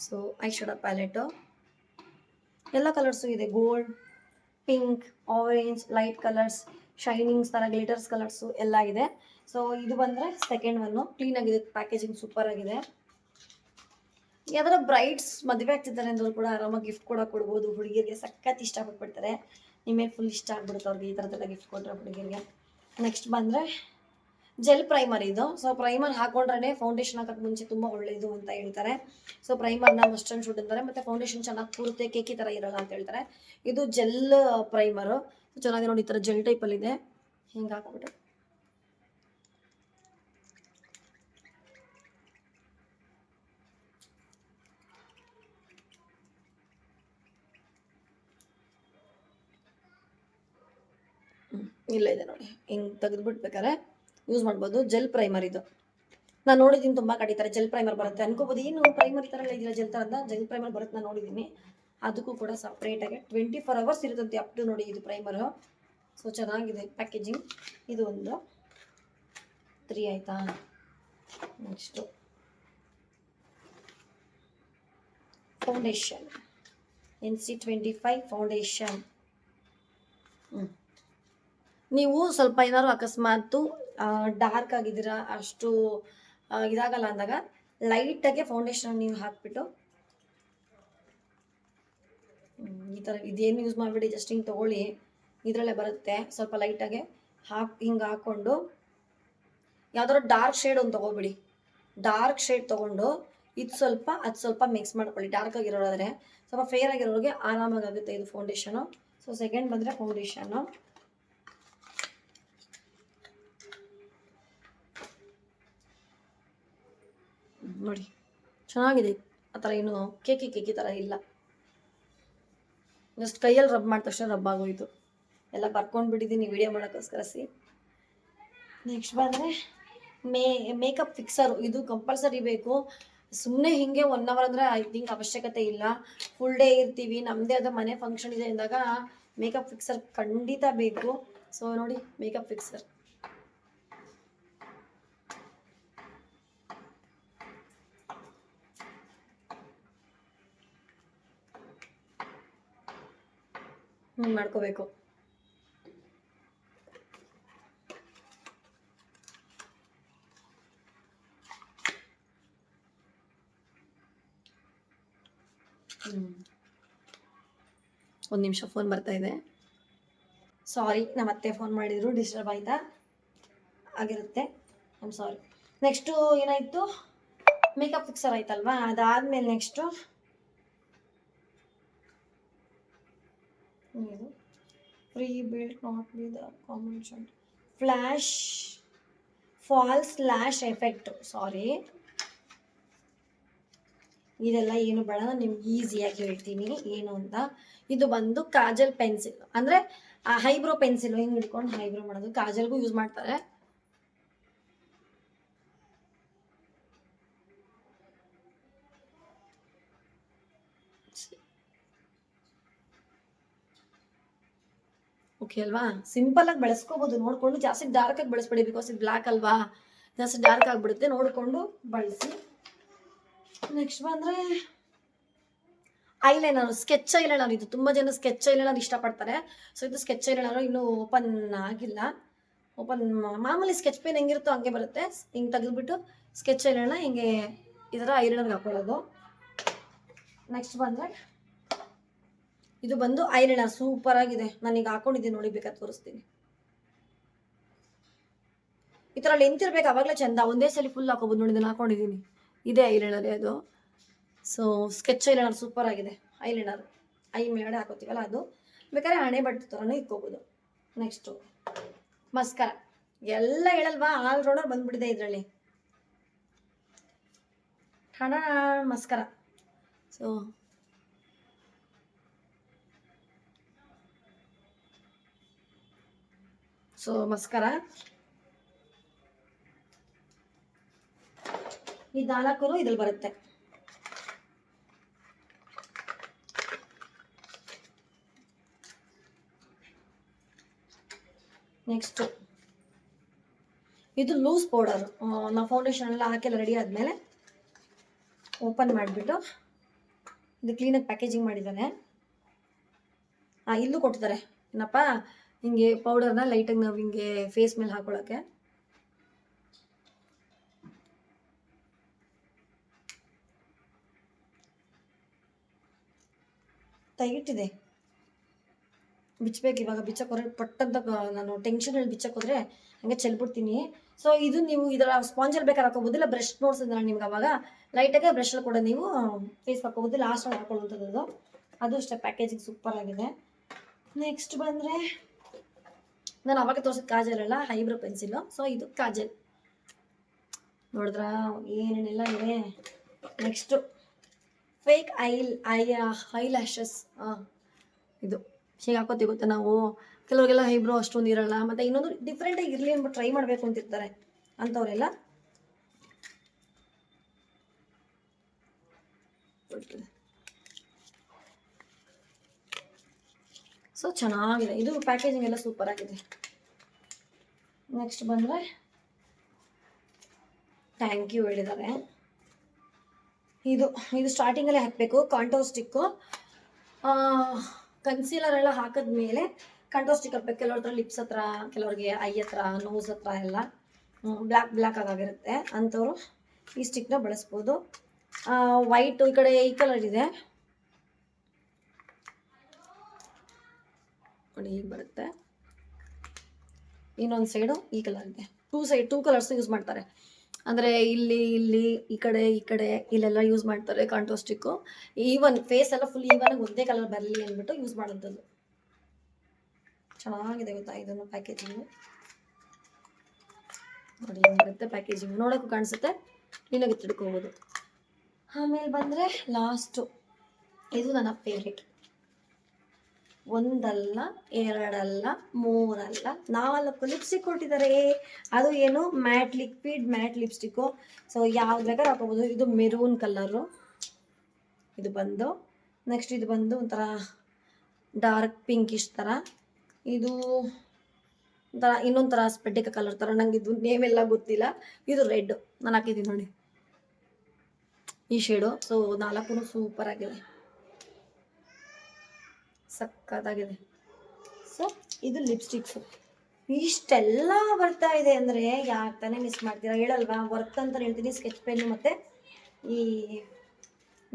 ಸೊ ಐ ಶ್ಯಾಡೋ ಪ್ಯಾಲೆಟು ಎಲ್ಲ ಕಲರ್ಸು ಇದೆ. Gold, pink, orange, light colours, shinings ಥರ ಗ್ಲಿಟರ್ಸ್ ಕಲರ್ಸು ಎಲ್ಲ ಇದೆ. ಸೊ ಇದು ಬಂದರೆ ಸೆಕೆಂಡ್ ಒನ್ನು. ಕ್ಲೀನಾಗಿದೆ, ಪ್ಯಾಕೇಜಿಂಗ್ ಸೂಪರ್ ಆಗಿದೆ. ಯಾವ್ದಾರ ಬ್ರೈಡ್ಸ್ ಮದುವೆ ಆಗ್ತಿದ್ದಾರೆ ಅಂದವ್ರು ಕೂಡ ಆರಾಮಾಗಿ ಗಿಫ್ಟ್ ಕೂಡ ಕೊಡ್ಬೋದು. ಹುಡುಗಿರಿಗೆ ಸಖತ್ ಇಷ್ಟಪಟ್ಬಿಡ್ತಾರೆ. ನಿಮಗೆ ಫುಲ್ ಇಷ್ಟ ಆಗ್ಬಿಡುತ್ತೆ ಅವ್ರಿಗೆ ಈ ಥರದ್ದೆಲ್ಲ ಗಿಫ್ಟ್ ಕೊಟ್ಟರೆ ಹುಡುಗಿರಿಗೆ. ನೆಕ್ಸ್ಟ್ ಬಂದರೆ ಜೆಲ್ ಪ್ರೈಮರ್ ಇದು. ಸೊ ಪ್ರೈಮರ್ ಹಾಕೊಂಡ್ರೆ ಫೌಂಡೇಶನ್ ಹಾಕೋಕ್ಕೆ ಮುಂಚೆ ತುಂಬ ಒಳ್ಳೆಯದು ಅಂತ ಹೇಳ್ತಾರೆ. ಸೊ ಪ್ರೈಮರ್ನ ಮಸ್ಟ್ ಆ್ಯಂಡ್ ಶುಡ್ ಅಂತಾರೆ. ಮತ್ತು ಫೌಂಡೇಶನ್ ಚೆನ್ನಾಗಿ ಕೂರುತ್ತೆ, ಕೇಕಿ ಥರ ಇರೋಲ್ಲ ಅಂತ ಹೇಳ್ತಾರೆ. ಇದು ಜೆಲ್ ಪ್ರೈಮರು ಚೆನ್ನಾಗಿ ನೋಡಿ, ಈ ಥರ ಜೆಲ್ ಟೈಪಲ್ಲಿದೆ. ಹಿಂಗೆ ಹಾಕ್ಬಿಟ್ಟು ಇಲ್ಲ ಇದೆ ನೋಡಿ, ಹಿಂಗೆ ತೆಗೆದುಬಿಟ್ಬೇಕಾರೆ ಯೂಸ್ ಮಾಡ್ಬೋದು. ಜೆಲ್ ಪ್ರೈಮರ್ ಇದು ನಾನು ನೋಡಿದ್ದೀನಿ. ತುಂಬ ಕಡೆ ಈ ಥರ ಜೆಲ್ ಪ್ರೈಮರ್ ಬರುತ್ತೆ ಅನ್ಕೋಬೋದು. ಏನು ಪ್ರೈಮರ್ ಈ ಥರ ಎಲ್ಲ ಇದೆಯಲ್ಲ ಜೆಲ್ ಥರ ಅಂತ. ಜೆಲ್ ಪ್ರೈಮರ್ ಬರುತ್ತೆ, ನಾನು ನೋಡಿದ್ದೀನಿ. ಅದಕ್ಕೂ ಕೂಡ ಸಪ್ರೇಟಾಗಿ 24 hours ಇರುತ್ತಂತೆ ಅಪ್ ಟು ನೋಡಿ ಇದು ಪ್ರೈಮರು. ಸೊ ಚೆನ್ನಾಗಿದೆ ಪ್ಯಾಕೇಜಿಂಗ್. ಇದು ಒಂದು 3 ಆಯಿತಾ. Next foundation, NC25 foundation. ನೀವು ಸ್ವಲ್ಪ ಏನಾದ್ರು ಅಕಸ್ಮಾತು ಡಾರ್ಕ್ ಆಗಿದ್ದೀರಾ, ಅಷ್ಟು ಇದಾಗಲ್ಲ ಅಂದಾಗ ಲೈಟಾಗೆ ಫೌಂಡೇಶನ್ ನೀವು ಹಾಕ್ಬಿಟ್ಟು ಈ ಥರ ಇದೇನು ಯೂಸ್ ಮಾಡಿಬಿಡಿ, ಜಸ್ಟ್ ಹಿಂಗೆ ತೊಗೊಳ್ಳಿ, ಇದರಲ್ಲೇ ಬರುತ್ತೆ. ಸ್ವಲ್ಪ ಲೈಟಾಗೆ ಹಿಂಗೆ ಹಾಕ್ಕೊಂಡು ಯಾವ್ದಾದ್ರು ಡಾರ್ಕ್ ಶೇಡ್ ಒಂದು ತೊಗೊಬಿಡಿ. ಡಾರ್ಕ್ ಶೇಡ್ ತೊಗೊಂಡು ಇದು ಸ್ವಲ್ಪ ಅದು ಸ್ವಲ್ಪ ಮಿಕ್ಸ್ ಮಾಡ್ಕೊಳ್ಳಿ. ಡಾರ್ಕ್ ಆಗಿರೋದಾದರೆ ಸ್ವಲ್ಪ ಫೇರ್ ಆಗಿರೋರಿಗೆ ಆರಾಮಾಗುತ್ತೆ ಇದು ಫೌಂಡೇಶನು. ಸೊ ಸೆಕೆಂಡ್ ಬಂದರೆ ಫೌಂಡೇಶನು. ನೋಡಿ ಚೆನ್ನಾಗಿದೆ. ಆ ಥರ ಏನು ಕೇಕಿ ಥರ ಇಲ್ಲ. ಜಸ್ಟ್ ಕೈಯಲ್ಲಿ ರಬ್ ಮಾಡಿದ ತಕ್ಷಣ ರಬ್ ಆಗೋಯ್ತು. ಎಲ್ಲ ಬರ್ಕೊಂಡು ಬಿಟ್ಟಿದ್ದೀನಿ ವಿಡಿಯೋ ಮಾಡೋಕ್ಕೋಸ್ಕರ. ನೆಕ್ಸ್ಟ್ ಬಂದರೆ ಮೇಕಪ್ ಫಿಕ್ಸರು. ಇದು ಕಂಪಲ್ಸರಿ ಬೇಕು. ಸುಮ್ಮನೆ ಹಿಂಗೆ 1 hour ಅಂದರೆ ಐ ಥಿಂಕ್ ಅವಶ್ಯಕತೆ ಇಲ್ಲ. ಫುಲ್ ಡೇ ಇರ್ತೀವಿ, ನಮ್ಮದೇ ಆದ ಮನೆ ಫಂಕ್ಷನ್ ಇದೆ ಅಂದಾಗ ಮೇಕಪ್ ಫಿಕ್ಸರ್ ಖಂಡಿತ ಬೇಕು. ಸೊ ನೋಡಿ ಮೇಕಪ್ ಫಿಕ್ಸರ್ ಮಾಡ್ಕೋಬೇಕು. ಒಂದು ನಿಮಿಷ ಫೋನ್ ಬರ್ತಾ ಇದೆ. ಸಾರಿ, ನಮ್ಮ ಅತ್ತೆ ಫೋನ್ ಮಾಡಿದ್ರು, ಡಿಸ್ಟರ್ಬ್ ಆಯ್ತಾ ಆಗಿರುತ್ತೆ. I am sorry. ನೆಕ್ಸ್ಟು ಏನಾಯಿತು, ಮೇಕಪ್ ಫಿಕ್ಸರ್ ಆಯ್ತಲ್ವಾ. ಅದಾದಮೇಲೆ ನೆಕ್ಸ್ಟು ಇದು free build not be the combination flash false lash effect. Sorry, ಇದೆಲ್ಲ ಏನು ಬೇಡ, ನಾನು ನಿಮ್ಗೆ ಈಸಿಯಾಗಿ ಹೇಳ್ತೀನಿ ಏನು ಅಂತ. ಇದು ಬಂದು ಕಾಜಲ್ ಪೆನ್ಸಿಲ್, ಅಂದರೆ ಐಬ್ರೋ ಪೆನ್ಸಿಲ್ ಹಿಂಗೆ ಹಿಡ್ಕೊಂಡು ಐಬ್ರೋ ಮಾಡೋದು. ಕಾಜಲ್ಗೂ ಯೂಸ್ ಮಾಡ್ತಾರೆ. ಓಕೆ ಅಲ್ವಾ? ಸಿಂಪಲ್ ಆಗಿ ಬೆಳೆಸ್ಕೋಬಹುದು ನೋಡ್ಕೊಂಡು, ಜಾಸ್ತಿ ಡಾರ್ಕ್ ಆಗಿ ಬೆಳೆಸ್ಬೇಡಿ, ಬಿಕಾಸ್ ಇದು ಬ್ಲ್ಯಾಕ್ ಅಲ್ವಾ, ಜಾಸ್ತಿ ಡಾರ್ಕ್ ಆಗಿಬಿಡುತ್ತೆ, ನೋಡಿಕೊಂಡು ಬಳಸಿ. ನೆಕ್ಸ್ಟ್ ಬಂದರೆ ಐಲೈನರ್, ಸ್ಕೆಚ್ ಐಲೈನರ್. ಇದು ತುಂಬ ಜನ ಸ್ಕೆಚ್ ಐಲೈನರ್ ಇಷ್ಟಪಡ್ತಾರೆ. ಸೊ ಇದು ಸ್ಕೆಚ್ ಐಲೈನರ್ ಇನ್ನೂ ಓಪನ್ ಆಗಿಲ್ಲ. ಓಪನ್ ಮಾಮೂಲಿ ಸ್ಕೆಚ್ ಪೆನ್ ಹೆಂಗಿರುತ್ತೋ ಹಂಗೆ ಬರುತ್ತೆ. ಹಿಂಗೆ ತೆಗೆದುಬಿಟ್ಟು ಸ್ಕೆಚ್ ಐಲೈನರ್ ಹಿಂಗೆ ಇದರ ಐಲೈನರ್ಗೆ ಹಾಕೊಳ್ಳೋದು. ನೆಕ್ಸ್ಟ್ ಬಂದರೆ ಇದು ಬಂದು ಐಲೈನರ್ ಸೂಪರ್ ಆಗಿದೆ. ನಾನೀಗ ಹಾಕೊಂಡಿದ್ದೀನಿ ನೋಡಿ, ಬೇಕಾದ್ರೆ ತೋರಿಸ್ತೀನಿ. ಈ ಥರ ಲೆಂತ್ ಇರ್ಬೇಕು, ಅವಾಗಲೇ ಚಂದ. ಒಂದೇ ಸಲ ಫುಲ್ ಹಾಕೋಬೋದು ನೋಡಿ, ನಾನು ಹಾಕೊಂಡಿದ್ದೀನಿ. ಇದೇ ಐಲೈನರ್ ಅದು. ಸೊ ಸ್ಕೆಚ್ ಐಲೈನರ್ ಸೂಪರ್ ಆಗಿದೆ. ಐಲೈನರ್ ಐ ಮೇಲ್ಗಡೆ ಹಾಕೋತೀವಲ್ಲ ಅದು, ಬೇಕಾದ್ರೆ ಹಣೆ ಬಟ್ಟೆ ಥರನೂ ಇಕ್ಕೋಬೋದು. ನೆಕ್ಸ್ಟು ಮಸ್ಕರ. ಎಲ್ಲ ಹೇಳಲ್ವಾ, ಆಲ್ರೌಂಡರ್ ಬಂದ್ಬಿಟ್ಟಿದೆ ಇದರಲ್ಲಿ. ಹಣ ಮಸ್ಕರ. ಸೊ ಮಸ್ಕರ ಈ 4 ಇದ್ರಲ್ಲಿ ಬರುತ್ತೆ. ನೆಕ್ಸ್ಟ್ ಇದು ಲೂಸ್ ಪೌಡರ್. ನಾವು ಫೌಂಡೇಶನ್ ಎಲ್ಲ ಹಾಕೆಲ್ಲ ರೆಡಿ ಆದಮೇಲೆ ಓಪನ್ ಮಾಡಿಬಿಟ್ಟು ಇದು ಕ್ಲೀನಾಗಿ ಪ್ಯಾಕೇಜಿಂಗ್ ಮಾಡಿದ್ದಾನೆ. ಇಲ್ಲೂ ಕೊಟ್ಟಿದ್ದಾರೆ ಏನಪ್ಪ, ಹಿಂಗೆ ಪೌಡರ್ನ ಲೈಟಾಗಿ ನಾವು ಹಿಂಗೆ ಫೇಸ್ ಮೇಲೆ ಹಾಕೊಳ್ಳೋಕ್ಕೆ. ಟೈಟಿದೆ, ಬಿಚ್ಚಬೇಕು ಇವಾಗ. ಬಿಚ್ಚಕ್ಕೆ ಹೋದ್ರೆ ಪಟ್ಟಂತ ನಾನು ಟೆನ್ಷನ್ ಹೇಳಿ ಬಿಚ್ಚಕ್ಕೆ ಹೋದ್ರೆ ಹಂಗೆ ಚೆಲ್ಬಿಡ್ತೀನಿ. ಸೊ ಇದು ನೀವು ಇದರ ಸ್ಪಾಂಜಲ್ಲಿ ಬೇಕಾದ್ರೆ ಹಾಕೋಬೋದು, ಇಲ್ಲ ಬ್ರಷ್ ನೋಡ್ಸಿದ್ರೆ ನಾನು ನಿಮ್ಗೆ ಅವಾಗ ಲೈಟಾಗೆ ಬ್ರಷಲ್ಲಿ ಕೂಡ ನೀವು ಫೇಸ್ ಹಾಕೋಬೋದು, ಲಾಸ್ಟಲ್ಲಿ ಹಾಕೊಳ್ಳುವಂಥದ್ದು. ಅದು ಅಷ್ಟೇ ಪ್ಯಾಕೇಜಿಂಗ್ ಸೂಪರ್ ಆಗಿದೆ. ನೆಕ್ಸ್ಟ್ ಬಂದರೆ ನಾನು ಅವಾಗ ತೋರಿಸಿದ ಕಾಜಲ್ ಅಲ್ಲ, ಐಬ್ರೋ ಪೆನ್ಸಿಲು. ಸೊ ಇದು ಕಾಜಲ್ ನೋಡಿದ್ರ ಏನೇನೆಲ್ಲ ಇದೆ. Next fake I lashes. ಇದು ಹೀಗೆ ಹಾಕೋತೀವಿ ಗೊತ್ತಾ ನಾವು, ಕೆಲವರಿಗೆಲ್ಲ ಐಬ್ರೋ ಅಷ್ಟೊಂದು ಇರಲ್ಲ, ಮತ್ತು ಇನ್ನೊಂದು ಡಿಫ್ರೆಂಟಾಗಿ ಇರಲಿ ಅಂದ್ಬಿಟ್ಟು ಟ್ರೈ ಮಾಡಬೇಕು ಅಂತಿರ್ತಾರೆ ಅಂಥವರೆಲ್ಲ. ಸೊ ಚೆನ್ನಾಗಿದೆ, ಇದು ಪ್ಯಾಕೇಜಿಂಗ್ ಎಲ್ಲ ಸೂಪರ್ ಆಗಿದೆ. ನೆಕ್ಸ್ಟ್ ಬಂದರೆ ಥ್ಯಾಂಕ್ ಯು ಹೇಳಿದ್ದಾರೆ. ಇದು ಸ್ಟಾರ್ಟಿಂಗಲ್ಲೇ ಹಾಕಬೇಕು ಕಾಂಟೋರ್ ಸ್ಟಿಕ್ಕು. ಕನ್ಸೀಲರ್ ಎಲ್ಲ ಹಾಕಿದ್ಮೇಲೆ ಕಾಂಟೋರ್ ಸ್ಟಿಕ್ ಹಾಕ್ಬೇಕು. ಕೆಲವ್ರ ಲಿಪ್ಸ್ ಹತ್ರ, ಕೆಲವ್ರಿಗೆ ಐ ಹತ್ರ, ನೋಸ್ ಹತ್ರ ಎಲ್ಲ ಬ್ಲ್ಯಾಕ್ ಆಗಿರುತ್ತೆ ಅಂಥವ್ರು ಈ ಸ್ಟಿಕ್ನ ಬಳಸ್ಬೋದು. ವೈಟ್ ಈ ಕಡೆ ಈ ಕಲರ್ ಇದೆ ನೋಡಿ, ಹೀಗೆ ಬರುತ್ತೆ. ಇನ್ನೊಂದು ಸೈಡು ಈ ಕಲರ್ ಇದೆ. ಟೂ ಕಲರ್ಸ್ ಯೂಸ್ ಮಾಡ್ತಾರೆ. ಅಂದರೆ ಇಲ್ಲಿ ಈ ಕಡೆ ಇಲ್ಲೆಲ್ಲ ಯೂಸ್ ಮಾಡ್ತಾರೆ ಕಾಂಟೋರ್ ಸ್ಟಿಕ್ಕು. ಈವನ್ ಫೇಸ್ ಎಲ್ಲ ಫುಲ್ ಈವನ್ ಒಂದೇ ಕಲರ್ ಬರಲಿ ಅಂದ್ಬಿಟ್ಟು ಯೂಸ್ ಮಾಡೋಂಥದ್ದು. ಚೆನ್ನಾಗಿದೆ ಗೊತ್ತಾ ಇದನ್ನು ಪ್ಯಾಕೇಜಿಂಗು ನೋಡಿ, ಬರುತ್ತೆ ಪ್ಯಾಕೇಜಿಂಗ್. ನೋಡೋಕ್ಕೂ ಕಾಣಿಸುತ್ತೆ, ಕ್ಲೀನಾಗಿ ತಿಳ್ಕೊಬೋದು. ಆಮೇಲೆ ಬಂದರೆ ಲಾಸ್ಟು, ಇದು ನನ್ನ ಫೇವ್ರೇಟ್. ಒಂದಲ್ಲ, ಎರಡಲ್ಲ, ಮೂರಲ್ಲ, 4 ಲಿಪ್ಸ್ಟಿಕ್ ಕೊಟ್ಟಿದ್ದಾರೆ. ಅದು ಏನು ಮ್ಯಾಟ್ ಲಿಪ್ಸ್ಟಿಕ್ಕು. ಸೊ ಯಾವ್ದು ಬೇಕಾದ್ರೆ ಹಾಕೋಬೋದು. ಇದು ಮೆರೂನ್ ಕಲರು ಇದು ಬಂದು. ನೆಕ್ಸ್ಟ್ ಇದು ಬಂದು ಒಂಥರ ಡಾರ್ಕ್ ಪಿಂಕಿಶ್ ಥರ. ಇದು ಒಂಥರ ಇನ್ನೊಂದು ಥರ ಸ್ಪೆಡ್ಡಿಕ ಕಲರ್ ಥರ, ನಂಗೆ ಇದು ನೇಮೆಲ್ಲ ಗೊತ್ತಿಲ್ಲ. ಇದು ರೆಡ್ ನಾನು ಹಾಕಿದ್ದೀನಿ ನೋಡಿ, ಈ ಶೇಡು. ಸೊ 4 ಸೂಪರ್ ಆಗಿದೆ, ಸಕ್ಕತ್ತಾಗಿದೆ. ಸೊ ಇದು ಲಿಪ್ಸ್ಟಿಕ್ಸು. ಇಷ್ಟೆಲ್ಲ ಬರ್ತಾ ಇದೆ ಅಂದರೆ ಯಾಕೆ ತಾನೇ ಮಿಸ್ ಮಾಡ್ತೀರಾ ಹೇಳಲ್ವಾ? ವರ್ಕ್ ಅಂತಲೇ ಹೇಳ್ತೀನಿ, ಸ್ಕೆಚ್ ಪೆನ್ನು ಮತ್ತು ಈ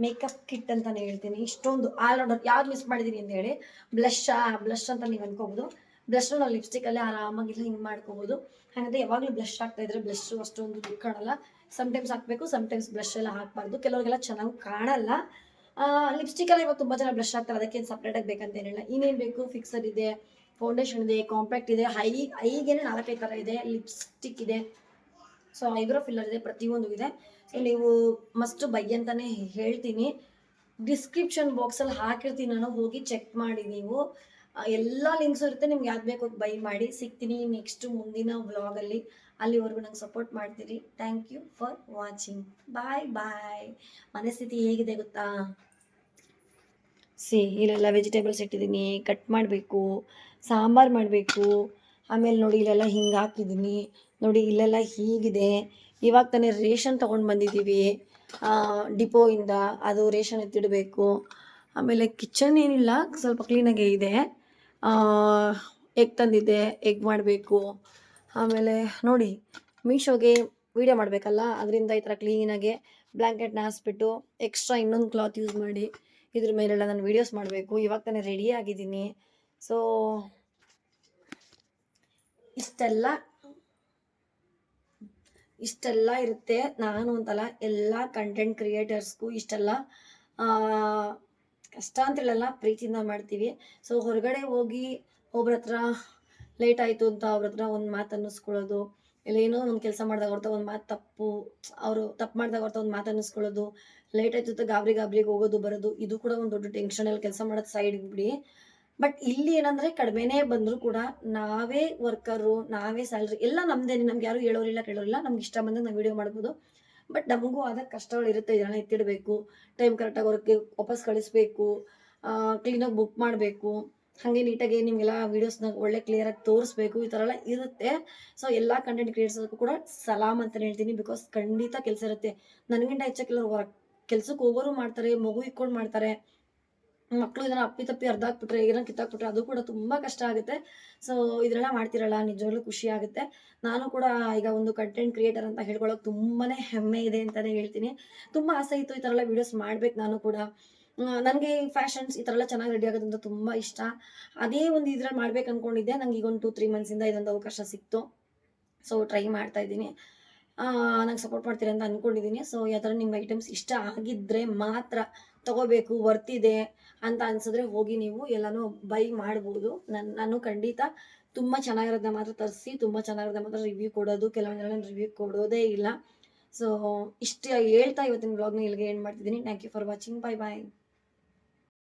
ಮೇಕಪ್ ಕಿಟ್ ಅಂತಲೇ ಹೇಳ್ತೀನಿ. ಇಷ್ಟೊಂದು ಆಲ್ರೌಂಡರ್ ಯಾವ್ದು ಮಿಸ್ ಮಾಡಿದ್ದೀನಿ ಅಂತ ಹೇಳಿ. ಬ್ಲಷ್ ಅಂತ ನೀವು ಅನ್ಕೋಬೋದು. ಬ್ಲಷ್ನು ನಾವು ಲಿಪ್ಸ್ಟಿಕಲ್ಲೇ ಆರಾಮಾಗಿಲ್ಲ ಹಿಂಗೆ ಮಾಡ್ಕೋಬೋದು. ಹಾಗಂದ್ರೆ ಯಾವಾಗಲೂ ಬ್ಲಷ್ ಹಾಕ್ತಾಯಿದ್ರೆ ಬ್ಲಷ್ಷು ಅಷ್ಟೊಂದು ಲುಕ್ ಕಾಣಲ್ಲ. ಸಮ್ಟೈಮ್ಸ್ ಹಾಕಬೇಕು, ಸಮ್ಟೈಮ್ಸ್ ಬ್ಲಷ್ ಎಲ್ಲ ಹಾಕಬಾರ್ದು. ಕೆಲವರಿಗೆಲ್ಲ ಚೆನ್ನಾಗಿ ಕಾಣಲ್ಲ. ಲಿಪ್ಸ್ಟಿಕೆಲ್ಲ ಇವಾಗ ತುಂಬ ಜನ ಬ್ಲಷ್ ಹಾಕ್ತಾರೆ, ಅದಕ್ಕೆ ಸಪ್ರೇಟಾಗಿ ಬೇಕಂತೇನಿಲ್ಲ. ಇನ್ನೇನು ಬೇಕು, ಫಿಕ್ಸರ್ ಇದೆ, ಫೌಂಡೇಶನ್ ಇದೆ, ಕಾಂಪ್ಯಾಕ್ಟ್ ಇದೆ, ಐಗೇನೆ 4-5 ಥರ ಇದೆ, ಲಿಪ್ಸ್ಟಿಕ್ ಇದೆ, ಸೊ ಐಬ್ರೋ ಫಿಲ್ಲರ್ ಇದೆ, ಪ್ರತಿಯೊಂದು ಇದೆ. ಸೊ ನೀವು ಮಸ್ಟ್ ಬೈ ಅಂತಲೇ ಹೇಳ್ತೀನಿ. ಡಿಸ್ಕ್ರಿಪ್ಷನ್ ಬಾಕ್ಸಲ್ಲಿ ಹಾಕಿರ್ತೀನಿ ನಾನು, ಹೋಗಿ ಚೆಕ್ ಮಾಡಿ ನೀವು. ಎಲ್ಲ ಲಿಂಕ್ಸು ಇರುತ್ತೆ, ನಿಮ್ಗೆ ಯಾವ್ದು ಬೇಕು ಬೈ ಮಾಡಿ. ಸಿಗ್ತೀನಿ ನೆಕ್ಸ್ಟ್ ಮುಂದಿನ ವ್ಲಾಗಲ್ಲಿ. ಅಲ್ಲಿವರೆಗೂ ನಂಗೆ ಸಪೋರ್ಟ್ ಮಾಡ್ತೀರಿ. Thank you for watching. Bye. ಮನೆ ಸ್ಥಿತಿ ಹೇಗಿದೆ ಗೊತ್ತಾ? ಇಲ್ಲೆಲ್ಲ ವೆಜಿಟೇಬಲ್ಸ್ ಇಟ್ಟಿದ್ದೀನಿ, ಕಟ್ ಮಾಡಬೇಕು. ಸಾಂಬಾರು ಮಾಡಬೇಕು. ಆಮೇಲೆ ನೋಡಿ ಇಲ್ಲೆಲ್ಲ ಹಿಂಗೆ ಹಾಕಿದ್ದೀನಿ, ನೋಡಿ ಇಲ್ಲೆಲ್ಲ ಹೀಗಿದೆ. ಇವಾಗ ತಾನೇ ರೇಷನ್ ತೊಗೊಂಡು ಬಂದಿದ್ದೀವಿ ಡಿಪೋಯಿಂದ, ಅದು ರೇಷನ್ ಎತ್ತಿಡಬೇಕು. ಆಮೇಲೆ ಕಿಚನ್ ಏನಿಲ್ಲ, ಸ್ವಲ್ಪ ಕ್ಲೀನಾಗೇ ಇದೆ. ಎಗ್ ತಂದಿದ್ದೆ, ಎಗ್ ಮಾಡಬೇಕು. ಆಮೇಲೆ ನೋಡಿ ಮೀಶೋಗೆ ವೀಡಿಯೋ ಮಾಡಬೇಕಲ್ಲ, ಅದರಿಂದ ಈ ಥರ ಕ್ಲೀನಾಗೆ ಬ್ಲ್ಯಾಂಕೆಟ್ನ ಹಾಸ್ಬಿಟ್ಟು ಎಕ್ಸ್ಟ್ರಾ ಇನ್ನೊಂದು ಕ್ಲಾತ್ ಯೂಸ್ ಮಾಡಿ ಇದ್ರ ಮೇಲೆಲ್ಲ ನಾನು ವೀಡಿಯೋಸ್ ಮಾಡಬೇಕು. ಇವಾಗ ತಾನೇ ರೆಡಿ ಆಗಿದ್ದೀನಿ. ಸೊ ಇಷ್ಟೆಲ್ಲ ಇರುತ್ತೆ. ನಾನು ಅಂತಲ್ಲ, ಎಲ್ಲ ಕಂಟೆಂಟ್ ಕ್ರಿಯೇಟರ್ಸ್ಗೂ ಇಷ್ಟೆಲ್ಲ ಕಷ್ಟ ಅಂತೇಳಲ್ಲ, ಪ್ರೀತಿಯಿಂದ ಮಾಡ್ತೀವಿ. ಸೊ ಹೊರಗಡೆ ಹೋಗಿ ಒಬ್ರ ಹತ್ರ ಲೇಟ್ ಆಯಿತು ಅಂತ ಅವ್ರ ಹತ್ರ ಒಂದು ಮಾತು ಅನ್ನಿಸ್ಕೊಳ್ಳೋದು, ಇಲ್ಲ ಏನೋ ಒಂದು ಕೆಲಸ ಮಾಡಿದಾಗ ಅವ್ರ ಒಂದು ಮಾತು ಅವರು ತಪ್ಪು ಮಾಡಿದಾಗ ಅವ್ರ ಒಂದು ಮಾತು ಅನ್ನಿಸ್ಕೊಳ್ಳೋದು, ಲೇಟ್ ಆಯ್ತು ಅಂತ ಗಾಬ್ರಿಗೆ ಹೋಗೋದು ಬರೋದು, ಇದು ಕೂಡ ಒಂದು ದೊಡ್ಡ ಟೆನ್ಷನಲ್ಲಿ ಕೆಲಸ ಮಾಡೋದು ಸೈಡ್ ಬಿಡಿ. ಬಟ್ ಇಲ್ಲಿ ಏನಂದರೆ ಕಡಿಮೆನೇ ಬಂದರೂ ಕೂಡ ನಾವೇ ವರ್ಕರು, ನಾವೇ ಸ್ಯಾಲ್ರಿ ಎಲ್ಲ ನಮ್ಮದೇನೆ. ನಮ್ಗೆ ಯಾರು ಹೇಳೋರಿಲ್ಲ ಕೇಳೋರಿಲ್ಲ, ನಮ್ಗೆ ಇಷ್ಟ ಬಂದಾಗ ನಾವು ವೀಡಿಯೋ ಮಾಡ್ಬೋದು. ಬಟ್ ನಮಗೂ ಆದ ಕಷ್ಟಗಳಿರುತ್ತೆ. ಇದೆಲ್ಲ ಎತ್ತಿಡಬೇಕು, ಟೈಮ್ ಕರೆಕ್ಟಾಗಿ ಅವ್ರಿಗೆ ವಾಪಸ್ ಕಳಿಸ್ಬೇಕು, ಕ್ಲೀನಾಗಿ ಬುಕ್ ಮಾಡಬೇಕು, ಹಾಗೆ ನೀಟಾಗಿ ನಿಮಗೆಲ್ಲ ವೀಡಿಯೋಸ್ನ ಒಳ್ಳೆ ಕ್ಲಿಯರಾಗಿ ತೋರಿಸ್ಬೇಕು, ಈ ಥರ ಎಲ್ಲ ಇರುತ್ತೆ. ಸೊ ಎಲ್ಲ ಕಂಟೆಂಟ್ ಕ್ರಿಯೇಟರ್ಸ್ಗೂ ಕೂಡ ಸಲಾಮ್ ಅಂತಲೇ ಹೇಳ್ತೀನಿ. ಬಿಕಾಸ್ ಖಂಡಿತ ಕೆಲಸ ಇರುತ್ತೆ. ನನಗಿಂತ ಹೆಚ್ಚಾಗಿ ಕೆಲವರು ಕೆಲ್ಸಕ್ಕೆ ಹೋಗೋರು ಮಾಡ್ತಾರೆ, ಮಗು ಇಟ್ಕೊಂಡು ಮಾಡ್ತಾರೆ. ಮಕ್ಕಳು ಇದನ್ನ ಅಪ್ಪಿ-ತಪ್ಪಿ ಅರ್ಧಾಕ್ಬಿಟ್ರೆ, ಏನೋ ಕಿತ್ತಾಕ್ಬಿಟ್ರೆ ಅದು ಕೂಡ ತುಂಬ ಕಷ್ಟ ಆಗುತ್ತೆ. ಸೊ ಇದೆಲ್ಲ ಮಾಡ್ತಿರಲ್ಲ, ನಿಜವಾಗ್ಲೂ ಖುಷಿ ಆಗುತ್ತೆ. ನಾನು ಕೂಡ ಈಗ ಒಂದು ಕಂಟೆಂಟ್ ಕ್ರಿಯೇಟರ್ ಅಂತ ಹೇಳ್ಕೊಳ್ಳೋಕೆ ತುಂಬಾ ಹೆಮ್ಮೆ ಇದೆ ಅಂತಲೇ ಹೇಳ್ತೀನಿ. ತುಂಬ ಆಸೆ ಇತ್ತು ಈ ಥರ ಎಲ್ಲ ವೀಡಿಯೋಸ್ ಮಾಡ್ಬೇಕು ನಾನು ಕೂಡ. ನನಗೆ ಫ್ಯಾಷನ್ಸ್ ಈ ಥರ ಎಲ್ಲ ಚೆನ್ನಾಗಿ ರೆಡಿ ಆಗೋದಂತ ತುಂಬ ಇಷ್ಟ. ಅದೇ ಒಂದು ಇದ್ರಲ್ಲಿ ಮಾಡ್ಬೇಕು ಅಂದ್ಕೊಂಡಿದ್ದೆ. ನಂಗೆ ಈಗ ಒಂದು 2-3 ಮಂತ್ಸಿಂದ ಇದೊಂದು ಅವಕಾಶ ಸಿಕ್ತು. ಸೊ ಟ್ರೈ ಮಾಡ್ತಾ ಇದ್ದೀನಿ. ನಂಗೆ ಸಪೋರ್ಟ್ ಮಾಡ್ತೀರಿ ಅಂತ ಅಂದ್ಕೊಂಡಿದ್ದೀನಿ. ಸೊ ಯಾವ ಥರ ನಿಮ್ಗೆ ಐಟಮ್ಸ್ ಇಷ್ಟ ಆಗಿದ್ದರೆ ಮಾತ್ರ ತಗೋಬೇಕು, ವರ್ತಿದೆ ಅಂತ ಅನ್ಸಿದ್ರೆ ಹೋಗಿ ನೀವು ಎಲ್ಲನೂ ಬೈ ಮಾಡ್ಬೋದು. ನಾನು ಖಂಡಿತ ತುಂಬ ಚೆನ್ನಾಗಿರೋದನ್ನ ಮಾತ್ರ ತರಿಸಿ, ತುಂಬ ಚೆನ್ನಾಗಿರೋದನ್ನ ಮಾತ್ರ ರಿವ್ಯೂ ಕೊಡೋದು. ಕೆಲವೊಂದೆಲ್ಲ ನಾನು ರಿವ್ಯೂ ಕೊಡೋದೇ ಇಲ್ಲ. ಸೊ ಇಷ್ಟು ಹೇಳ್ತಾ ಇವತ್ತಿನ ವ್ಲಾಗ್ನ ಇಲ್ಲಿಗೆ ಎಂಡ್ ಮಾಡ್ತಿದ್ದೀನಿ. Thank you for watching. Bye bye.